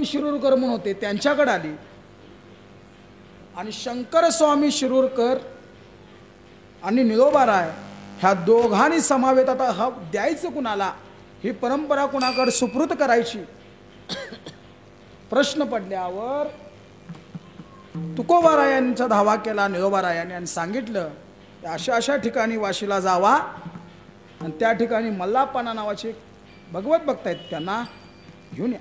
शिरूरकर म्हणून होते त्यांच्याकडे आली आणि शंकर स्वामी शिरूरकर आणि निळोबाराय ह्या दोघांनी समवेत आता हा द्यायचं कुणाला, ही परंपरा कुणाकडे सुपूर्द करायची प्रश्न पडल्यावर तुकोबारायांचा धावा केला निळोबारायांनी आणि सांगितलं की अशा अशा ठिकाणी वाशीला जावा आणि त्या ठिकाणी मल्लाप्पाना नावाचे भगवत भक्त आहेत त्यांना घेऊन या.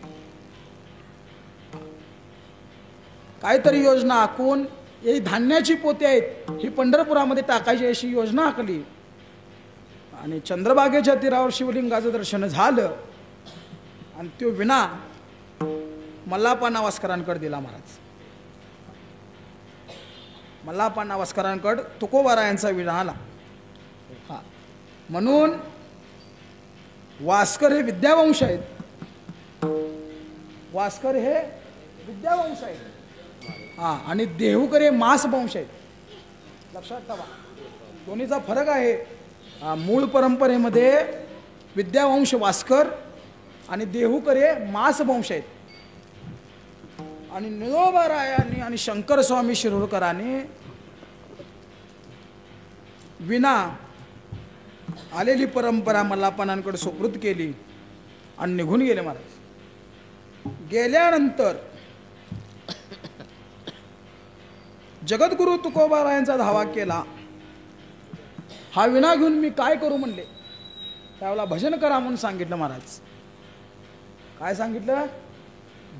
काहीतरी योजना आखून ही धान्याची पोते आहेत ही पंढरपुरामध्ये टाकायची अशी योजना आखली आणि चंद्रभागेच्या तीरावर शिवलिंगाचं दर्शन झालं आणि तो विना मल्लाप्पा नावास्करांकडे दिला महाराज. मल्लाप्पा नावास्करांकडे तुकोबारायांचा विना आला. हा म्हणून वास्कर हे विद्यावंश आहेत, वास्कर हे विद्यावंश आहेत. हा आणि देहूकर हे मांसवंश आहेत. लक्षात ठेवा दोन्हीचा फरक आहे. मूळ परंपरेमध्ये विद्यावंश वास्कर आणि देहूकर हे मांसवंश आहेत. आणि निळोबारायांनी आणि शंकर स्वामी शिरूरकरांनी विना आलेली परंपरा मल्लाप्पांकडे सुपूर्द केली आणि निघून गेले महाराज. गेल्यानंतर जगद्गुरु तुकोबारायांचा धावा केला. हा विना घेऊन मी काय करू म्हणले. त्यावेळेला भजन करा म्हणून सांगितलं महाराज. काय सांगितलं?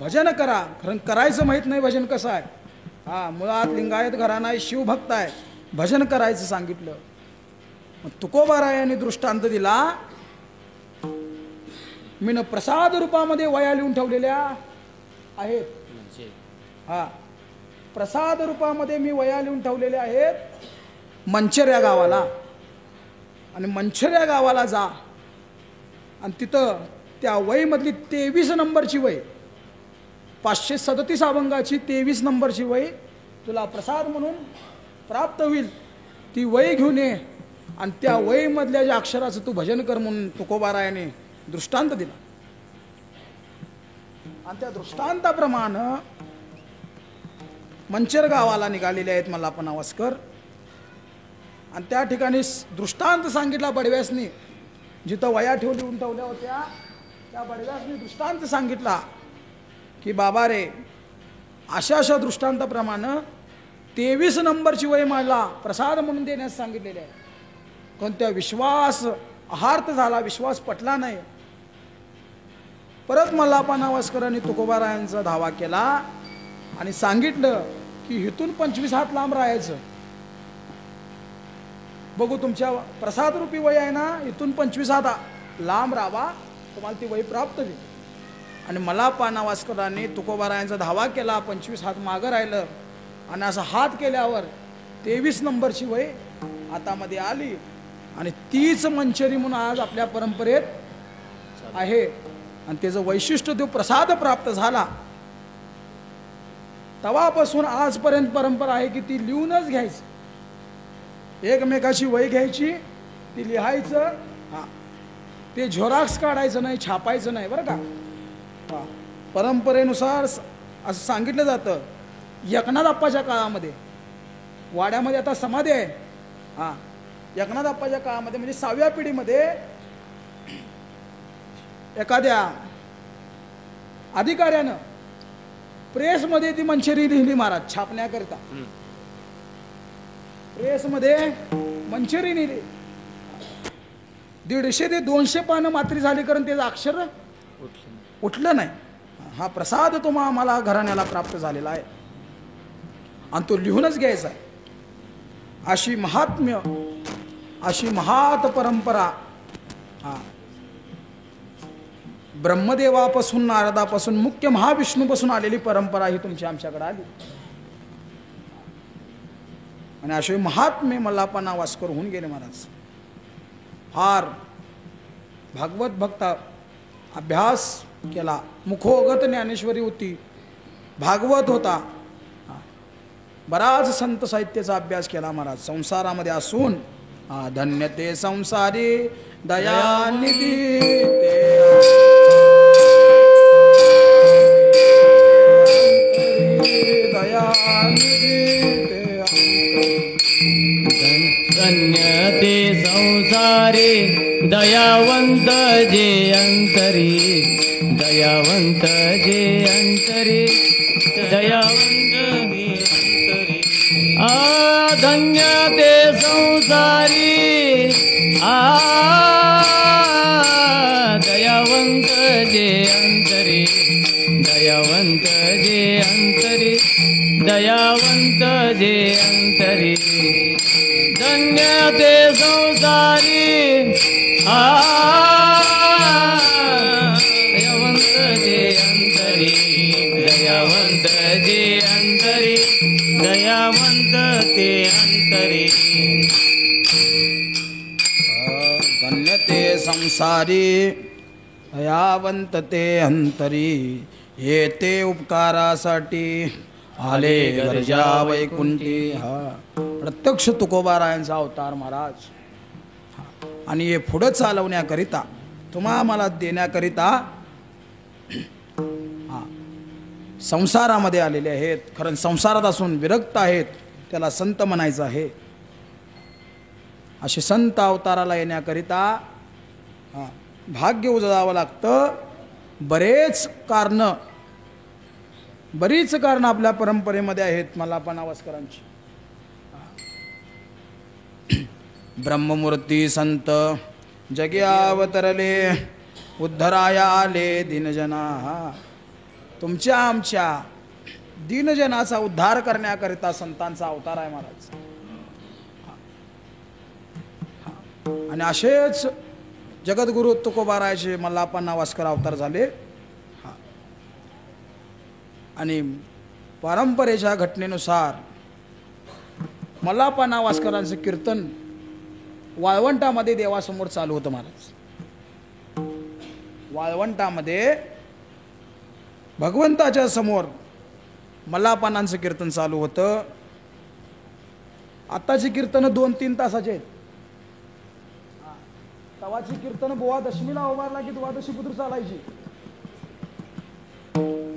भजन करा. कारण करायचं माहीत नाही भजन कसं आहे. हा मुळात लिंगायत घराणा आहे, शिवभक्त आहे, भजन करायचं सांगितलं. मग तुकोबारायांनी दृष्टांत दिला. मी प्रसाद रूपामध्ये वया लिहून ठेवलेल्या आहेत. हा प्रसाद रूपामध्ये मी वया लिहून ठेवलेल्या आहेत मंचर या गावाला. आणि मंचर या गावाला जा आणि तिथं त्या वहीमधली 23 नंबरची वही 537 अभंगाची 23 नंबरची वही तुला प्रसाद म्हणून प्राप्त होईल. ती वही घेऊन ये आणि त्या वहीमधल्या ज्या अक्षराचं तू भजन कर म्हणून तुकोबारायाने दृष्टांत दिला. आणि त्या दृष्टांताप्रमाणे मंचर गावाला निघालेले आहेत मल्लाप्पा नावास्कर. आणि त्या ठिकाणी दृष्टांत सांगितला बडव्यासनी. जिथं वया ठेवल्या होत्या त्या बडव्यासनी दृष्टांत सांगितला की बाबा रे अशा अशा दृष्टांताप्रमाणे 23 नंबरची वही मला प्रसाद म्हणून देण्यास सांगितलेले आहे. कोणत्या विश्वास आहार्थ झाला, विश्वास पटला नाही. परत मल्लाप्पा नावास्करांनी तुकोबारायांचा धावा केला आणि सांगितलं की इथून 25 हात लांब राहायचं. बघू तुमच्या प्रसाद रूपी वही आहे ना, इथून 25 हात लांब राहावा, तुम्हाला ती वही प्राप्त होईल. आणि मल्लाप्पा नावास्करांनी तुकोबारायांचा धावा केला. 25 हात मागं राहिलं आणि असं हात केल्यावर 23 नंबरची वही हातामध्ये आली. आणि तीच मंचरी म्हणून आज आपल्या परंपरेत आहे. आणि त्याचं वैशिष्ट्य तो प्रसाद प्राप्त झाला. तेव्हापासून आजपर्यंत परंपरा आहे की ती लिहूनच घ्यायची. एकमेकाची वही घ्यायची, ती लिहायचं. हां ते झेरॉक्स काढायचं नाही, छापायचं नाही बरं का. हां परंपरेनुसार असं सांगितलं जातं. एकनाथ अप्पाच्या काळामध्ये वाड्यामध्ये आता समाधी आहे. हां एकनाथ अप्पाच्या काळामध्ये म्हणजे 6व्या पिढीमध्ये एखाद्या अधिकाऱ्यानं प्रेसमध्ये ती मंचरी लिहिली महाराज छापण्याकरिता. प्रेसमध्ये मंचरी लिहिली. 150 ते 200 पानं मात्री झाली कारण त्याचं अक्षर उठलं नाही. हा प्रसाद तुम्हा आम्हाला घराण्याला प्राप्त झालेला आहे आणि तो लिहूनच घ्यायचा आहे. अशी महात्म्य, अशी महात परंपरा हा ब्रह्मदेवापासून नारदापासून मुख्य महाविष्णूपासून आलेली परंपरा ही तुमची आमच्याकडे आली. आणि असे महात्मे मल्लाप्पा नावास्कर होऊन गेले महाराज. फार भागवत भक्त अभ्यास केला. मुखोगत ज्ञानेश्वरी होती, भागवत होता, बराच संत साहित्याचा अभ्यास केला महाराज. संसारामध्ये असून धन्य ते संसारी दयानिधी ते संसारी दयावंत जे अंतरी दयावंत जे अंतरी दयावंत जे अंतरी धन्य ते संसारी दयावंत जे अंतरी दयावंत जे अंतरी दयावंत जे अंतरी धन्य ते संसारी दयावंत जे अंतरी दयावंत जे अंतरी दयावंत ते अंतरी धन्य ते संसारी दयावंत ते अंतरी येते उपकारासाठी आले गरजा वैकुंठी. हा प्रत्यक्ष तुकोबारायांचा अवतार महाराज. आणि हे पुढं चालवण्याकरिता तुम्हा आम्हाला देण्याकरिता संसारामध्ये आलेले आहेत. खरं संसारात असून विरक्त आहेत, त्याला संत म्हणायचं आहे. असे संत अवताराला येण्याकरिता भाग्य उजळावं लागतं. बरीच कारणं आपल्या परंपरेमध्ये आहेत मल्हाप्पा नावस्करांची. ब्रह्ममूर्ती संत जगी अवतरले उद्धराया आले दीनजना. तुमच्या आमच्या दीनजनाचा उद्धार करण्याकरिता संतांचा अवतार आहे महाराज. आणि असेच जगद्गुरु तुकोबारायाचे मल्हाप्पा नावस्कर अवतार झाले. आणि परंपरेच्या घटनेनुसार मल्हाप्पा नावस्करांचं कीर्तन वाळवंटामध्ये देवासमोर चालू होतं महाराज. वाळवंटामध्ये भगवंताच्या समोर मल्हाप्पांचं कीर्तन चालू होतं. आताची कीर्तन 2-3 तासाचे आहेत. तवाची कीर्तन बुवा दशमीला उभारला की द्वादशी पुत्र चालायची.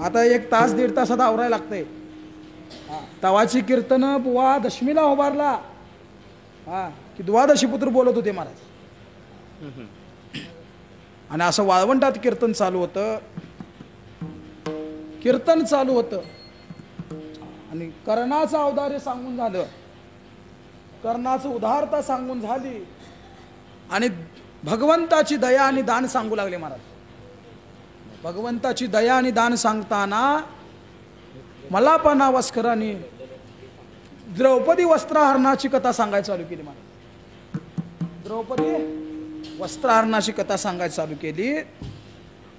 आता 1 तास 1.5 तासात आवरायला लागतंय. तवाची कीर्तन बुवा दशमीला उभारला की द्वादशी पुत्र बोलत होते महाराज. आणि असं वाळवंटात कीर्तन चालू होतं. आणि कर्णाचं औदार्य सांगून झालं, कर्णाचं उदारता सांगून झाली, आणि भगवंताची दया आणि दान सांगू लागले महाराज. भगवंताची दया आणि दान सांगताना मल्हाप्पा नावस्करांनी द्रौपदी वस्त्रहरणाची कथा सांगायला चालू केली महाराज. द्रौपदी वस्त्रहरणाची कथा सांगायला चालू केली.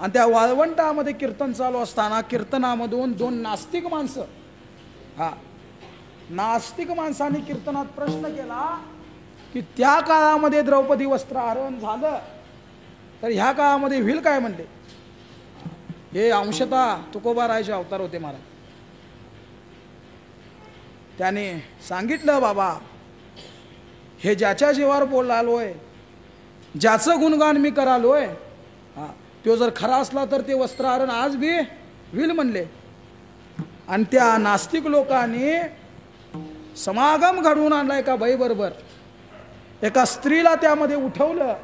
आणि त्या वाळवंटामध्ये कीर्तन चालू असताना कीर्तनामधून 2 नास्तिक माणसं, नास्तिक माणसांनी कीर्तनात प्रश्न केला की त्या काळामध्ये द्रौपदी वस्त्रहरण झालं तर ह्या काळामध्ये होईल काय म्हणले. हे अंशतः तुकोबारायाचे अवतार होते महाराज. त्याने सांगितलं, बाबा हे ज्याच्या जीवावर बोलालोय, ज्याचं गुणगान मी करालोय, तो जर खरा असला तर ते वस्त्रहरण आज बी होईल म्हणले. आणि त्या नास्तिक लोकांनी समागम घडवून आणला एका बाईबरोबर. एका स्त्रीला त्यामध्ये उठवलं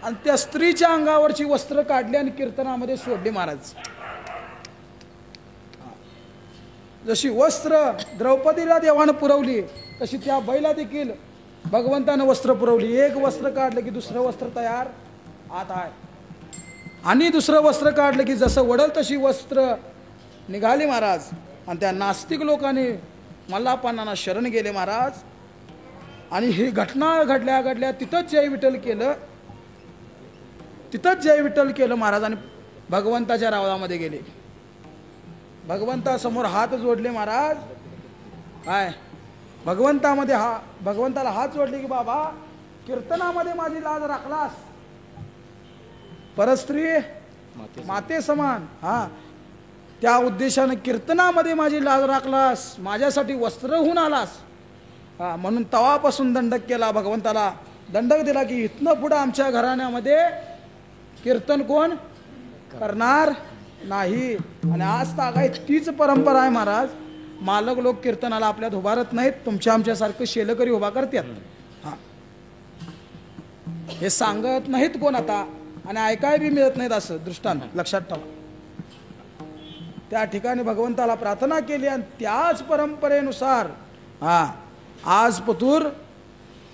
आणि त्या स्त्रीच्या अंगावरची वस्त्र काढली आणि कीर्तनामध्ये सोडली महाराज. जशी वस्त्र द्रौपदीला देवानं पुरवली तशी त्या बाईला देखील भगवंतानं वस्त्र पुरवली. एक वस्त्र काढलं की दुसरं वस्त्र तयार आत आहे, आणि दुसरं वस्त्र काढलं की जसं वडल तशी वस्त्र निघाली महाराज. आणि त्या नास्तिक लोकांनी मल्हाप्पांना शरण गेले महाराज. आणि ही घटना घडल्या तिथंच जय विठ्ठल केलं महाराज. आणि भगवंताच्या रावळामध्ये गेले, भगवंतासमोर हात जोडले महाराज. काय भगवंताला हात जोडले की बाबा कीर्तनामध्ये माझी लाज राखलास, परस्त्री माते समान. त्या उद्देशाने कीर्तनामध्ये माझी लाज राखलास, माझ्यासाठी वस्त्र होऊन आलास. म्हणून तवापासून दंडक केला, भगवंताला दंडक दिला की इथनं पुढं आमच्या घराण्यामध्ये कीर्तन कोण करणार नाही. आणि आज तागाय तीच परंपरा आहे महाराज. मालक लोक कीर्तनाला आपल्यात उभारत नाहीत, तुमच्या आमच्यासारखं शेलकरी उभा करतात. हे सांगत नाहीत कोण आता, आणि ऐकाय बी मिळत नाहीत असं दृष्टांत लक्षात ठेवा. त्या ठिकाणी भगवंताला प्रार्थना केली आणि त्याच परंपरेनुसार आज पतूर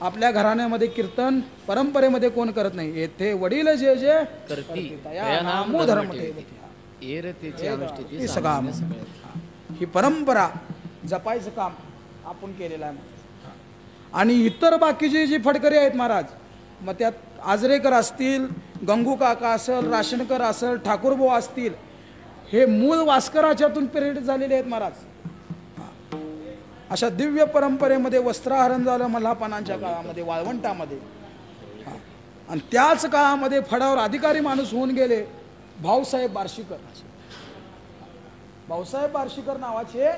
आपल्या घराण्यामध्ये कीर्तन परंपरेमध्ये कोण करत नाही. येथे वडील जे जे करती तया नामो धर्म ठेवती. सगळा ही परंपरा जपायचं काम आपण केलेलं आहे. आणि इतर बाकीचे जी फडकरी आहेत महाराज, मग त्यात आजरेकर असतील, गंगू काका असेल, राशनकर असेल, ठाकूरबुवा असतील, हे मूळ वास्कराच्यातून प्रेरित झालेले आहेत महाराज. अशा दिव्य परंपरेमध्ये वस्त्रहरण झालं मल्हापानांच्या काळामध्ये, वाळवंटामध्ये. आणि त्याच काळामध्ये फडावर अधिकारी माणूस होऊन गेले भाऊसाहेब बार्शीकर. भाऊसाहेब बार्शीकर नावाचे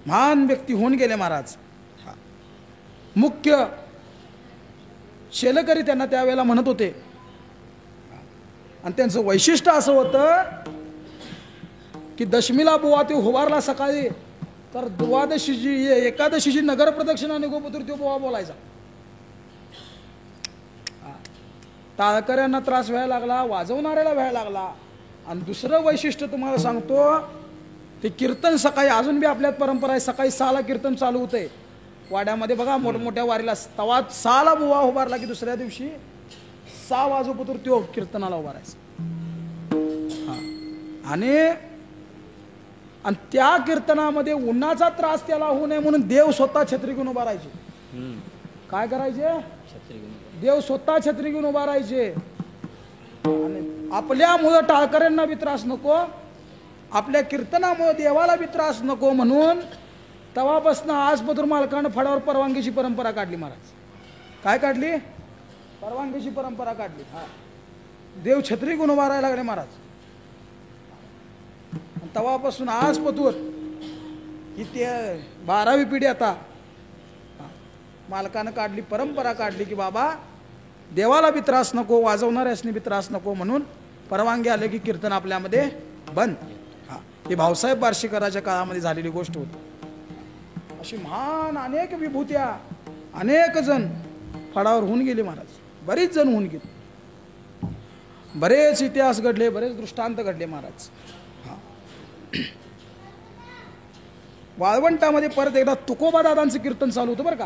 महान व्यक्ती होऊन गेले महाराज. मुख्य शेलकरी त्यांना त्यावेळेला म्हणत होते. आणि त्यांचं वैशिष्ट्य असं होतं की दशमीला बुवा ते उभारला सकाळी, तर द्वादशीची एकादशीची नगर प्रदक्षिणा निघोपतूर तो बुवा बोलायचा. टाळकऱ्यांना त्रास व्हायला लागला, वाजवणाऱ्याला व्हायला लागला. आणि दुसरं वैशिष्ट्य तुम्हाला सांगतो, ते कीर्तन सकाळी अजून बी आपल्यात परंपरा आहे, सकाळी 6ला कीर्तन चालू होतंय वाड्यामध्ये बघा. मोठमोठ्या वारीला तवा 6ला बुवा उभारला की दुसऱ्या दिवशी 6 वाजोपतूर तो कीर्तनाला उभारायचा. आणि त्या कीर्तनामध्ये उन्हाचा त्रास त्याला होऊ नये म्हणून देव स्वतः छत्री घेऊन उभा राहायचे. काय करायचे? देव स्वतः छत्री घेऊन उभा राहायचे. आणि आपल्यामुळं टाळकऱ्यांना बी त्रास नको, आपल्या कीर्तनामुळे देवाला बी त्रास नको म्हणून तेव्हापासून आज पतूर मालकानं फडावर परवानगीची परंपरा काढली महाराज. काय काढली? परवानगीची परंपरा काढली. देव छत्री घेऊन उभा राहायला लागले महाराज. तेव्हापासून आज पतूर ही ते 12वी पिढी आता मालकानं काढली, परंपरा काढली की बाबा देवाला बी त्रास नको, वाजवणाऱ्यासनी बी त्रास नको म्हणून परवानगी आले की कीर्तन आपल्यामध्ये बंद. ही भाऊसाहेब बार्शीकराच्या काळामध्ये झालेली गोष्ट होती. अशी महान अनेक विभूत्या, अनेक जण फडावर होऊन गेले महाराज. बरीच जण होऊन गेले. बरेच इतिहास घडले, बरेच दृष्टांत घडले महाराज. वाळवंटामध्ये परत एकदा तुकोबा दादांचं कीर्तन चालू होतं बरं का.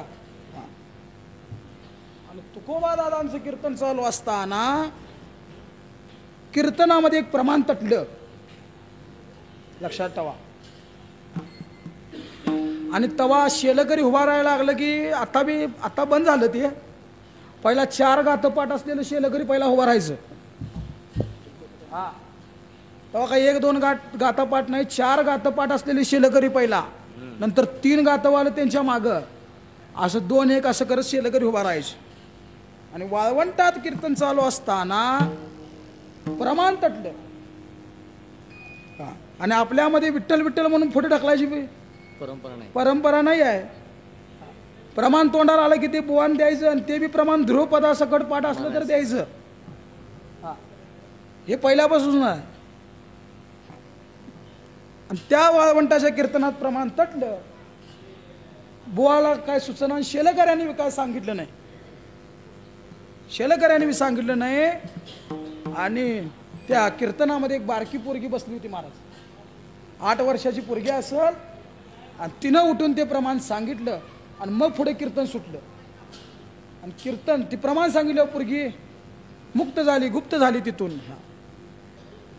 आणि तुकोबा दादांचं कीर्तन चालू असताना कीर्तनामध्ये एक प्रमाण तटलं, लक्षात ठेवा. आणि तवा शेलकरी उभा राहायला लागलं की आता बंद झालं ते. पहिला 4 गातपाट असलेलं शेलकरी पहिला उभा राहायचं. तेव्हा काही 1-2 गातापाट नाही, 4 गातपाट असलेले शेलकरी पहिला, नंतर 3 गातवाले त्यांच्या मागं, असं 2-1 असं करत शेलकरी उभा राहायचे. आणि वाळवंटात कीर्तन चालू असताना प्रमाण तटलं. आणि आपल्यामध्ये विठ्ठल विठ्ठल म्हणून फोटो ढकलायची परंपरा नाही आहे. प्रमाण तोंडाला आलं की ते बुवान द्यायचं, आणि ते बी प्रमाण ध्रुवपदा सकट पाठ असलं तर द्यायचं. हे पहिल्यापासून आहे. आणि त्या वाळवंटाच्या कीर्तनात प्रमाण तटलं. बुवाला काय सुचना, शेलकऱ्यांनी काय सांगितलं नाही, शेलकऱ्यांनी बी सांगितलं नाही. आणि त्या कीर्तनामध्ये एक बारकी पोरगी बसली होती महाराज, 8 वर्षाची पोरगी असेल. आणि तिनं उठून ते प्रमाण सांगितलं आणि मग पुढे कीर्तन सुटलं. आणि कीर्तन ती प्रमाण सांगितलं, पोरगी मुक्त झाली, गुप्त झाली तिथून.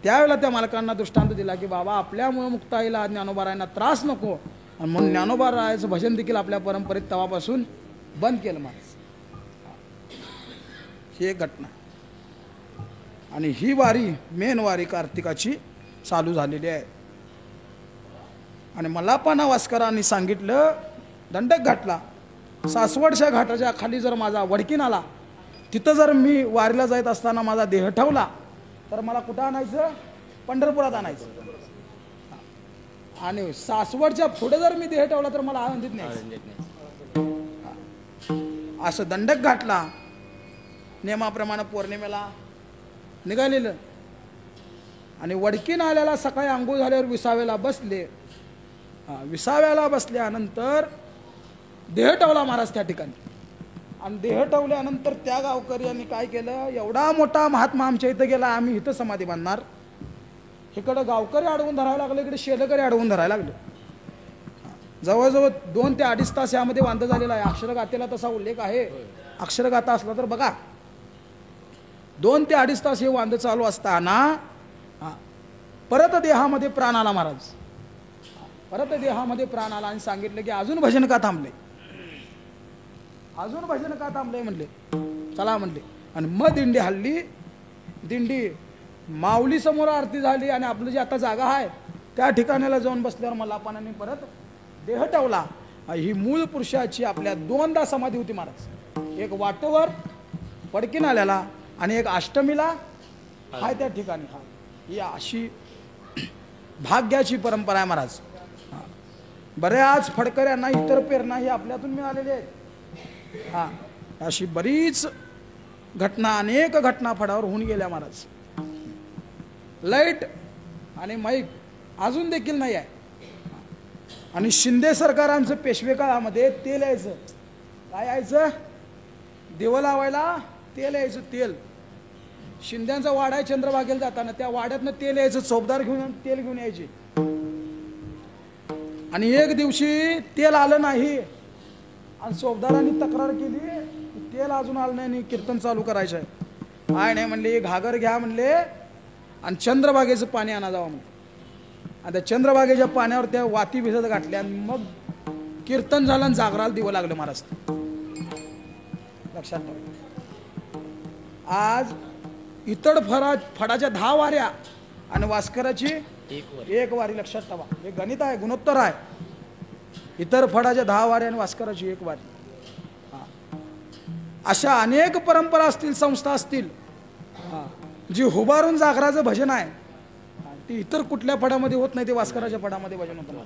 त्यावेळेला त्या मालकांना दृष्टांत दिला की बाबा आपल्यामुळे मुक्ताईला ज्ञानोबारायांना त्रास नको, आणि म्हणून ज्ञानोबारायाचं भजन देखील आपल्या परंपरेत तेव्हापासून बंद केलं महाराज. ही एक घटना. आणि ही वारी मेन वारी कार्तिकाची चालू झालेली आहे. आणि मल्हापाना वास्करांनी सांगितलं, दंडक घाटला, सासवडच्या घाटाच्या खाली जर माझा वडकीन आला, तिथं जर मी वारीला जात असताना माझा देह ठेवला तर मला कुठं आणायचं? पंढरपुरात आणायचं. आणि सासवडच्या पुढे जर मी देह ठेवला तर मला आनंदित नाही. असं दंडक घाटला. नियमाप्रमाणे पौर्णिमेला निघालेलं. आणि वडकीन आल्याला सकाळी आंघोळ झाल्यावर विसाव्याला बसले. विसाव्याला बसल्यानंतर देह ठेवला महाराज त्या ठिकाणी. आणि देह ठेवल्यानंतर त्या गावकऱ्यांनी काय केलं, एवढा मोठा महात्मा आमच्या इथं गेला, आम्ही इथं समाधी बांधणार. इकडं गावकरी अडवून धरायला लागले, इकडे शेतकरी अडवून धरायला लागले. जवळजवळ 2 ते 2.5 तास यामध्ये वांद झालेला आहे. अक्षरगाथेला तसा उल्लेख आहे. अक्षरगाथा असला तर बघा. 2 ते 2.5 तास हे वांद चालू असताना परत देहामध्ये प्राण आला महाराज. परत देहामध्ये प्राण आला आणि सांगितलं की अजून भजन का थांबले, अजून भजन का थांबले म्हणले. चला म्हणले. आणि मग दिंडी हल्ली. दिंडी माऊली समोर आरती झाली आणि आपलं जे आता जागा आहे त्या ठिकाणाला जाऊन बसल्यावर मल्हापानाने परत देह ठेवला. ही मूळ पुरुषाची आपल्या 2दा समाधी होती महाराज. एक वाटवर पडकीन आल्याला आणि एक अष्टमीला हाय त्या ठिकाणी. ही अशी भाग्याची परंपरा आहे महाराज. बऱ्याच फडकऱ्यांना इतर प्रेरणा ही आपल्यातून मिळालेली आहे. अशी बरीच घटना, अनेक घटना फडावर होऊन गेल्या महाराज. लाईट आणि माईक अजून देखील नाही आहे. आणि शिंदे सरकारांचं पेशवे काळामध्ये तेल यायचं. काय यायचं? देव लावायला तेल यायचं. तेल शिंद्यांचा वाडा आहे चंद्रभागेला जाताना, त्या वाड्यातनं तेल यायचं. चोपदार घेऊन तेल घेऊन यायचे. आणि एक दिवशी तेल आलं नाही आणि चोपदारांनी तक्रार केली, तेल अजून आलं नाही आणि कीर्तन चालू करायचं आहे. काय नाही म्हणले, घागर घ्या म्हणले आणि चंद्रभागेचं पाणी आणा जावं म्हणले. आणि त्या चंद्रभागेच्या पाण्यावर त्या वाती भिजत घातल्या आणि मग कीर्तन झालं आणि जागराला दिवं लागलं महाराज. लक्षात ठेवा. आज इतर फडाच्या 10 वाऱ्या आणि वास्कराची 1 वारी. लक्षात ठेवा. हे गणित आहे, गुणोत्तर आहे. इतर फडाच्या 10 वाऱ्या आणि वास्कराची 1 वारी. अशा अनेक परंपरा असतील, संस्था असतील जी हुबारून जागराचं भजन आहे. ती इतर कुठल्या फडामध्ये होत नाही, ते वास्कराच्या फडामध्ये भजन होतं.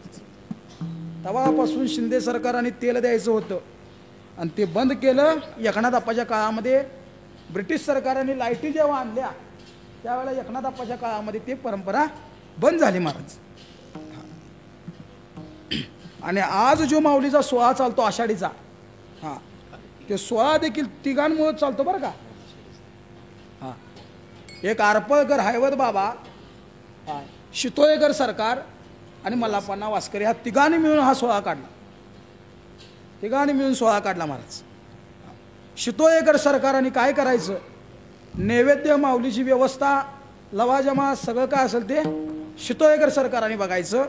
तेव्हापासून शिंदे सरकाराने तेल द्यायचं होतं आणि ते बंद केलं. एकनाथ अप्पाच्या काळामध्ये ब्रिटिश सरकाराने लाईटी जेव्हा आणल्या त्यावेळेला एकनाथ अप्पाच्या काळामध्ये ते परंपरा बंद झाली महाराज. आणि आज जो माऊलीचा सोहळा चालतो आषाढीचा, ते सोहळा देखील तिघांमुळे चालतो बरं का. एक आरपळकर हैवत बाबा, शितोळेकर सरकार आणि मल्हापाना वास्कर, ह्या तिघांनी मिळून हा सोहळा काढला. तिघांनी मिळून सोहळा काढला महाराज. शितोळेकर सरकाराने काय करायचं, नैवेद्य माऊलीची व्यवस्था लवाजमा सगळं काय असेल ते शितोळेकर सरकाराने बघायचं.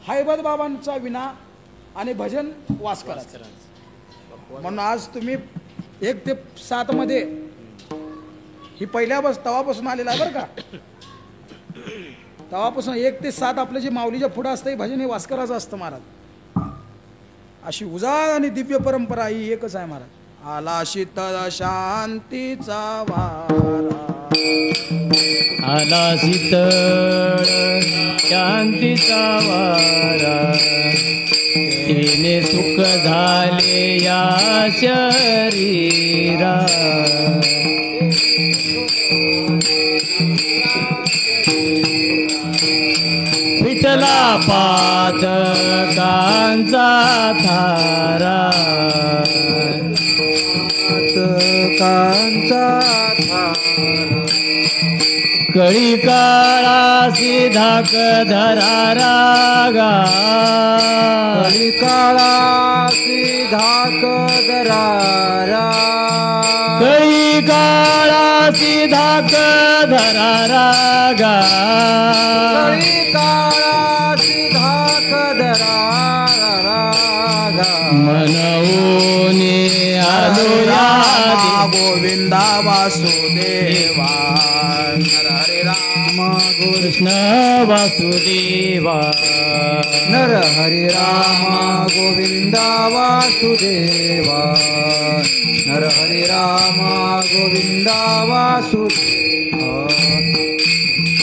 हैबत बाबांचा विना आणि भजन वास्कराचं. म्हणून आज तुम्ही 1 ते 7 मध्ये ही पहिल्या तवापासून आलेला आहे बरं का. तवापासून 1 ते 7 आपलं जे माऊलीच्या पुढं असतं हे भजन हे वास्कराचं असतं महाराज. अशी उजाळ आणि दिव्य परंपरा ही एकच आहे महाराज. आला शीतळ शांतीचा वारा, आला शीतळ शांतीचा वारा, तिने सुख झाले या शरीरा. विठला पातकांचा थारा, पातकांचा थारा, कळी काळासी धाक धरा रागा, कळी काळासी धाक धरा रागा, कळी काळासी धाक धरा रागा, कळी काळासी धाक धरा रागा. मनवूनी आलो या गोविंदा वासुदेवा, हरे राम कृष्ण वासुदेवा, नर हरे राम गोविंदा वासुदेवा, नर हरे राम गोविंदा वासुदेवा.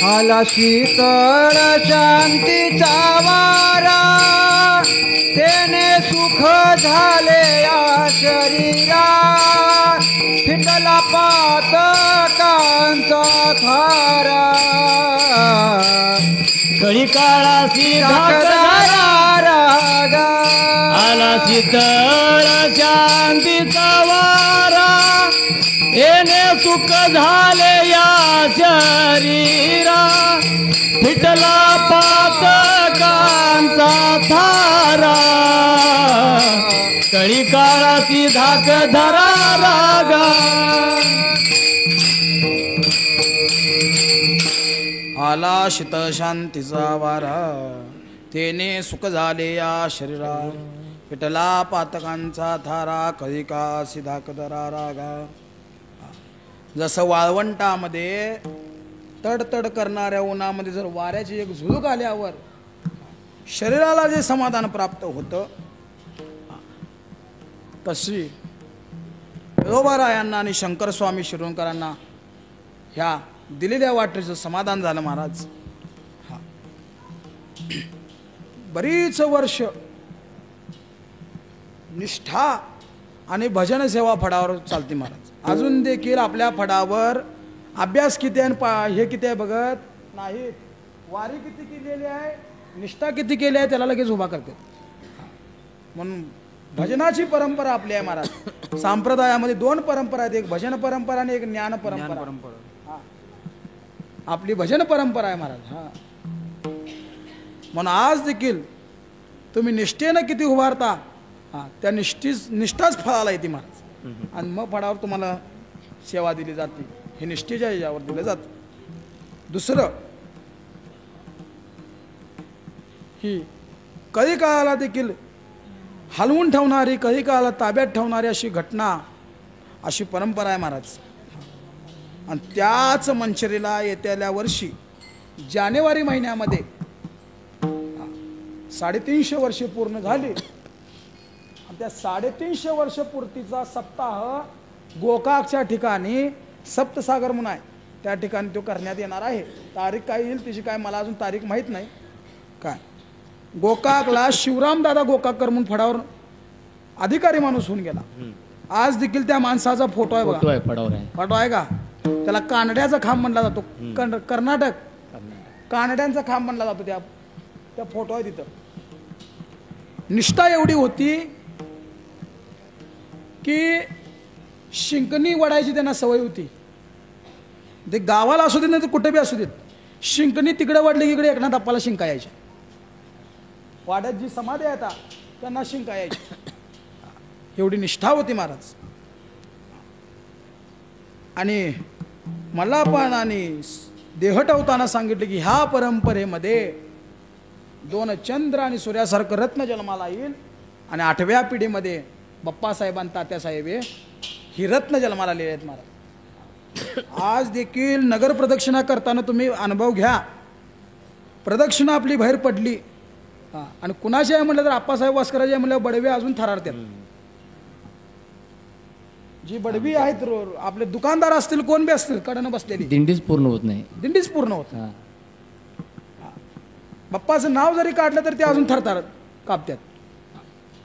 आला शीतळ शांतीचा वारा, तेने सुख झाले या शरीरा. फिटला पातकांचा थारा, कळी काळासी धाक धरा रागा, आला शीतळ शांतीचा वारा येणे सुख झाले या शरीरा फिटला पातकांचा थारा कळी काळाची धाक धरा रागा आला शीत शांतीचा वारा तेने सुख झाले या शरीरा पिटला पातकांचा थारा कधी का सिधा कदरा रागा जसं वाळवंटामध्ये तडतड करणाऱ्या उन्हामध्ये जर वाऱ्याची एक झुळूक आल्यावर शरीराला जे समाधान प्राप्त होतं तशी विठोबारायांना आणि शंकर स्वामी शिरोडकरांना ह्या दिलेल्या वाटेचं समाधान झालं महाराज. बरीच वर्ष निष्ठा आणि भजन सेवा फडावर चालते महाराज. अजून देखील आपल्या फडावर अभ्यास किती आहे हे किती आहे बघत नाहीत. वारी किती केलेली आहे, निष्ठा किती केली आहे त्याला लगेच उभा करते. म्हणून भजनाची परंपरा आपली आहे महाराज. संप्रदायामध्ये दोन परंपरा आहेत, एक भजन परंपरा आणि एक ज्ञान परंपरा. आपली भजन परंपरा आहे महाराज. म्हणून आज देखील तुम्ही निष्ठेनं किती उभारता त्या निष्ठाच फळाला येते महाराज. आणि मग फळावर तुम्हाला सेवा दिली जाते, हे निष्ठेच्या याच्यावर दिलं जातं. दुसरं ही कधी काळाला देखील हलवून ठेवणारी, कधी काळाला ताब्यात ठेवणारी अशी घटना, अशी परंपरा आहे महाराज. आणि त्याच मंचरीला येत्याल्या वर्षी जानेवारी महिन्यामध्ये 350 वर्षे पूर्ण झाली. आणि त्या 350 वर्ष पूर्तीचा सप्ताह गोकाकच्या ठिकाणी सप्तसागर म्हणून आहे, त्या ठिकाणी तो करण्यात येणार आहे. तारीख काय येईल तिची काय मला अजून तारीख माहीत नाही. काय गोकाकला शिवरामदादा गोकाककर म्हणून फडावर अधिकारी माणूस होऊन गेला. आज देखील त्या माणसाचा फोटो आहे बघा, फोटो आहे का. त्याला कानड्याचा खांब म्हणला जातो. कर्नाटक कानड्यांचा खांब म्हणला जातो. त्या फोटो आहे तिथं. निष्ठा एवढी होती की शिंकणी वडायची त्यांना सवय होती. ते गावाला असू देत नाही तर कुठे बी असू देत, शिंकणी तिकडे वडली की इकडे एकनाथ अप्पाला शिंका यायच्या. वाड्यात जी समाधी आहेत त्यांना शिंका यायची. एवढी निष्ठा होती महाराज. आणि मला पण आणि देह ठेवताना सांगितले की ह्या परंपरेमध्ये 2 चंद्र आणि सूर्यासारखं रत्न जन्माला येईल. आणि 8व्या पिढीमध्ये बाप्पासाहेब आणि तात्यासाहेब ही रत्न जन्माला आलेले आहेत महाराज. आज देखील नगर प्रदक्षिणा करताना तुम्ही अनुभव घ्या. प्रदक्षिणा आपली बाहेर पडली आणि कुणाची आहे म्हटलं तर आप्पासाहेब वास्कराजी आहे म्हटलं बडवे अजून थरारतात. जी बडवी आहेत आपले दुकानदार असतील कोण बी असतील कडनं बसलेली, दिंडीच पूर्ण होत नाही. दिंडीच पूर्ण होत. बाप्पाचं नाव जरी काढलं तर ते अजून थरथर कापतात.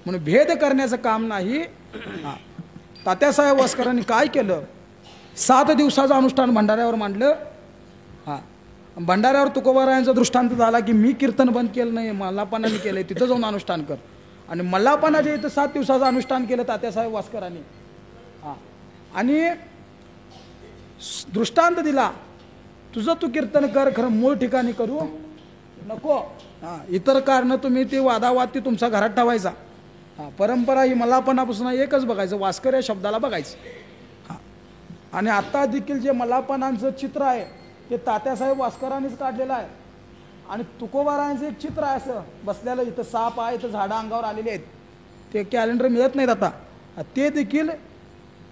म्हणून भेद करण्याचं काम नाही. तात्यासाहेब वास्करांनी काय केलं, 7 दिवसाचं अनुष्ठान भंडाऱ्यावर मांडलं. भंडाऱ्यावर तुकोबारायांचा दृष्टांत झाला की मी कीर्तन बंद केलं नाही, मल्हापानाने केलंय, तिथं जाऊन अनुष्ठान कर. आणि मल्हापानाच्या इथं 7 दिवसाचं अनुष्ठान केलं तात्यासाहेब वास्करांनी. आणि दृष्टांत दिला, तुझं तू कीर्तन कर, खरं मूळ ठिकाणी करू नको. इतर कारण तुम्ही ते वादावाद ती तुमच्या घरात ठेवायचा. परंपरा ही मल्हापणापासून एकच बघायचं, वास्कर या शब्दाला बघायचं. आणि आता देखील जे मल्हापणांचं चित्र आहे ते तात्यासाहेब वास्करांनीच काढलेलं आहे. आणि तुकोबारायांचं एक चित्र आहे असं बसलेलं, इथं साप आहे, इथं झाडं अंगावर आलेली आहेत. ते कॅलेंडर मिळत नाहीत आता, ते देखील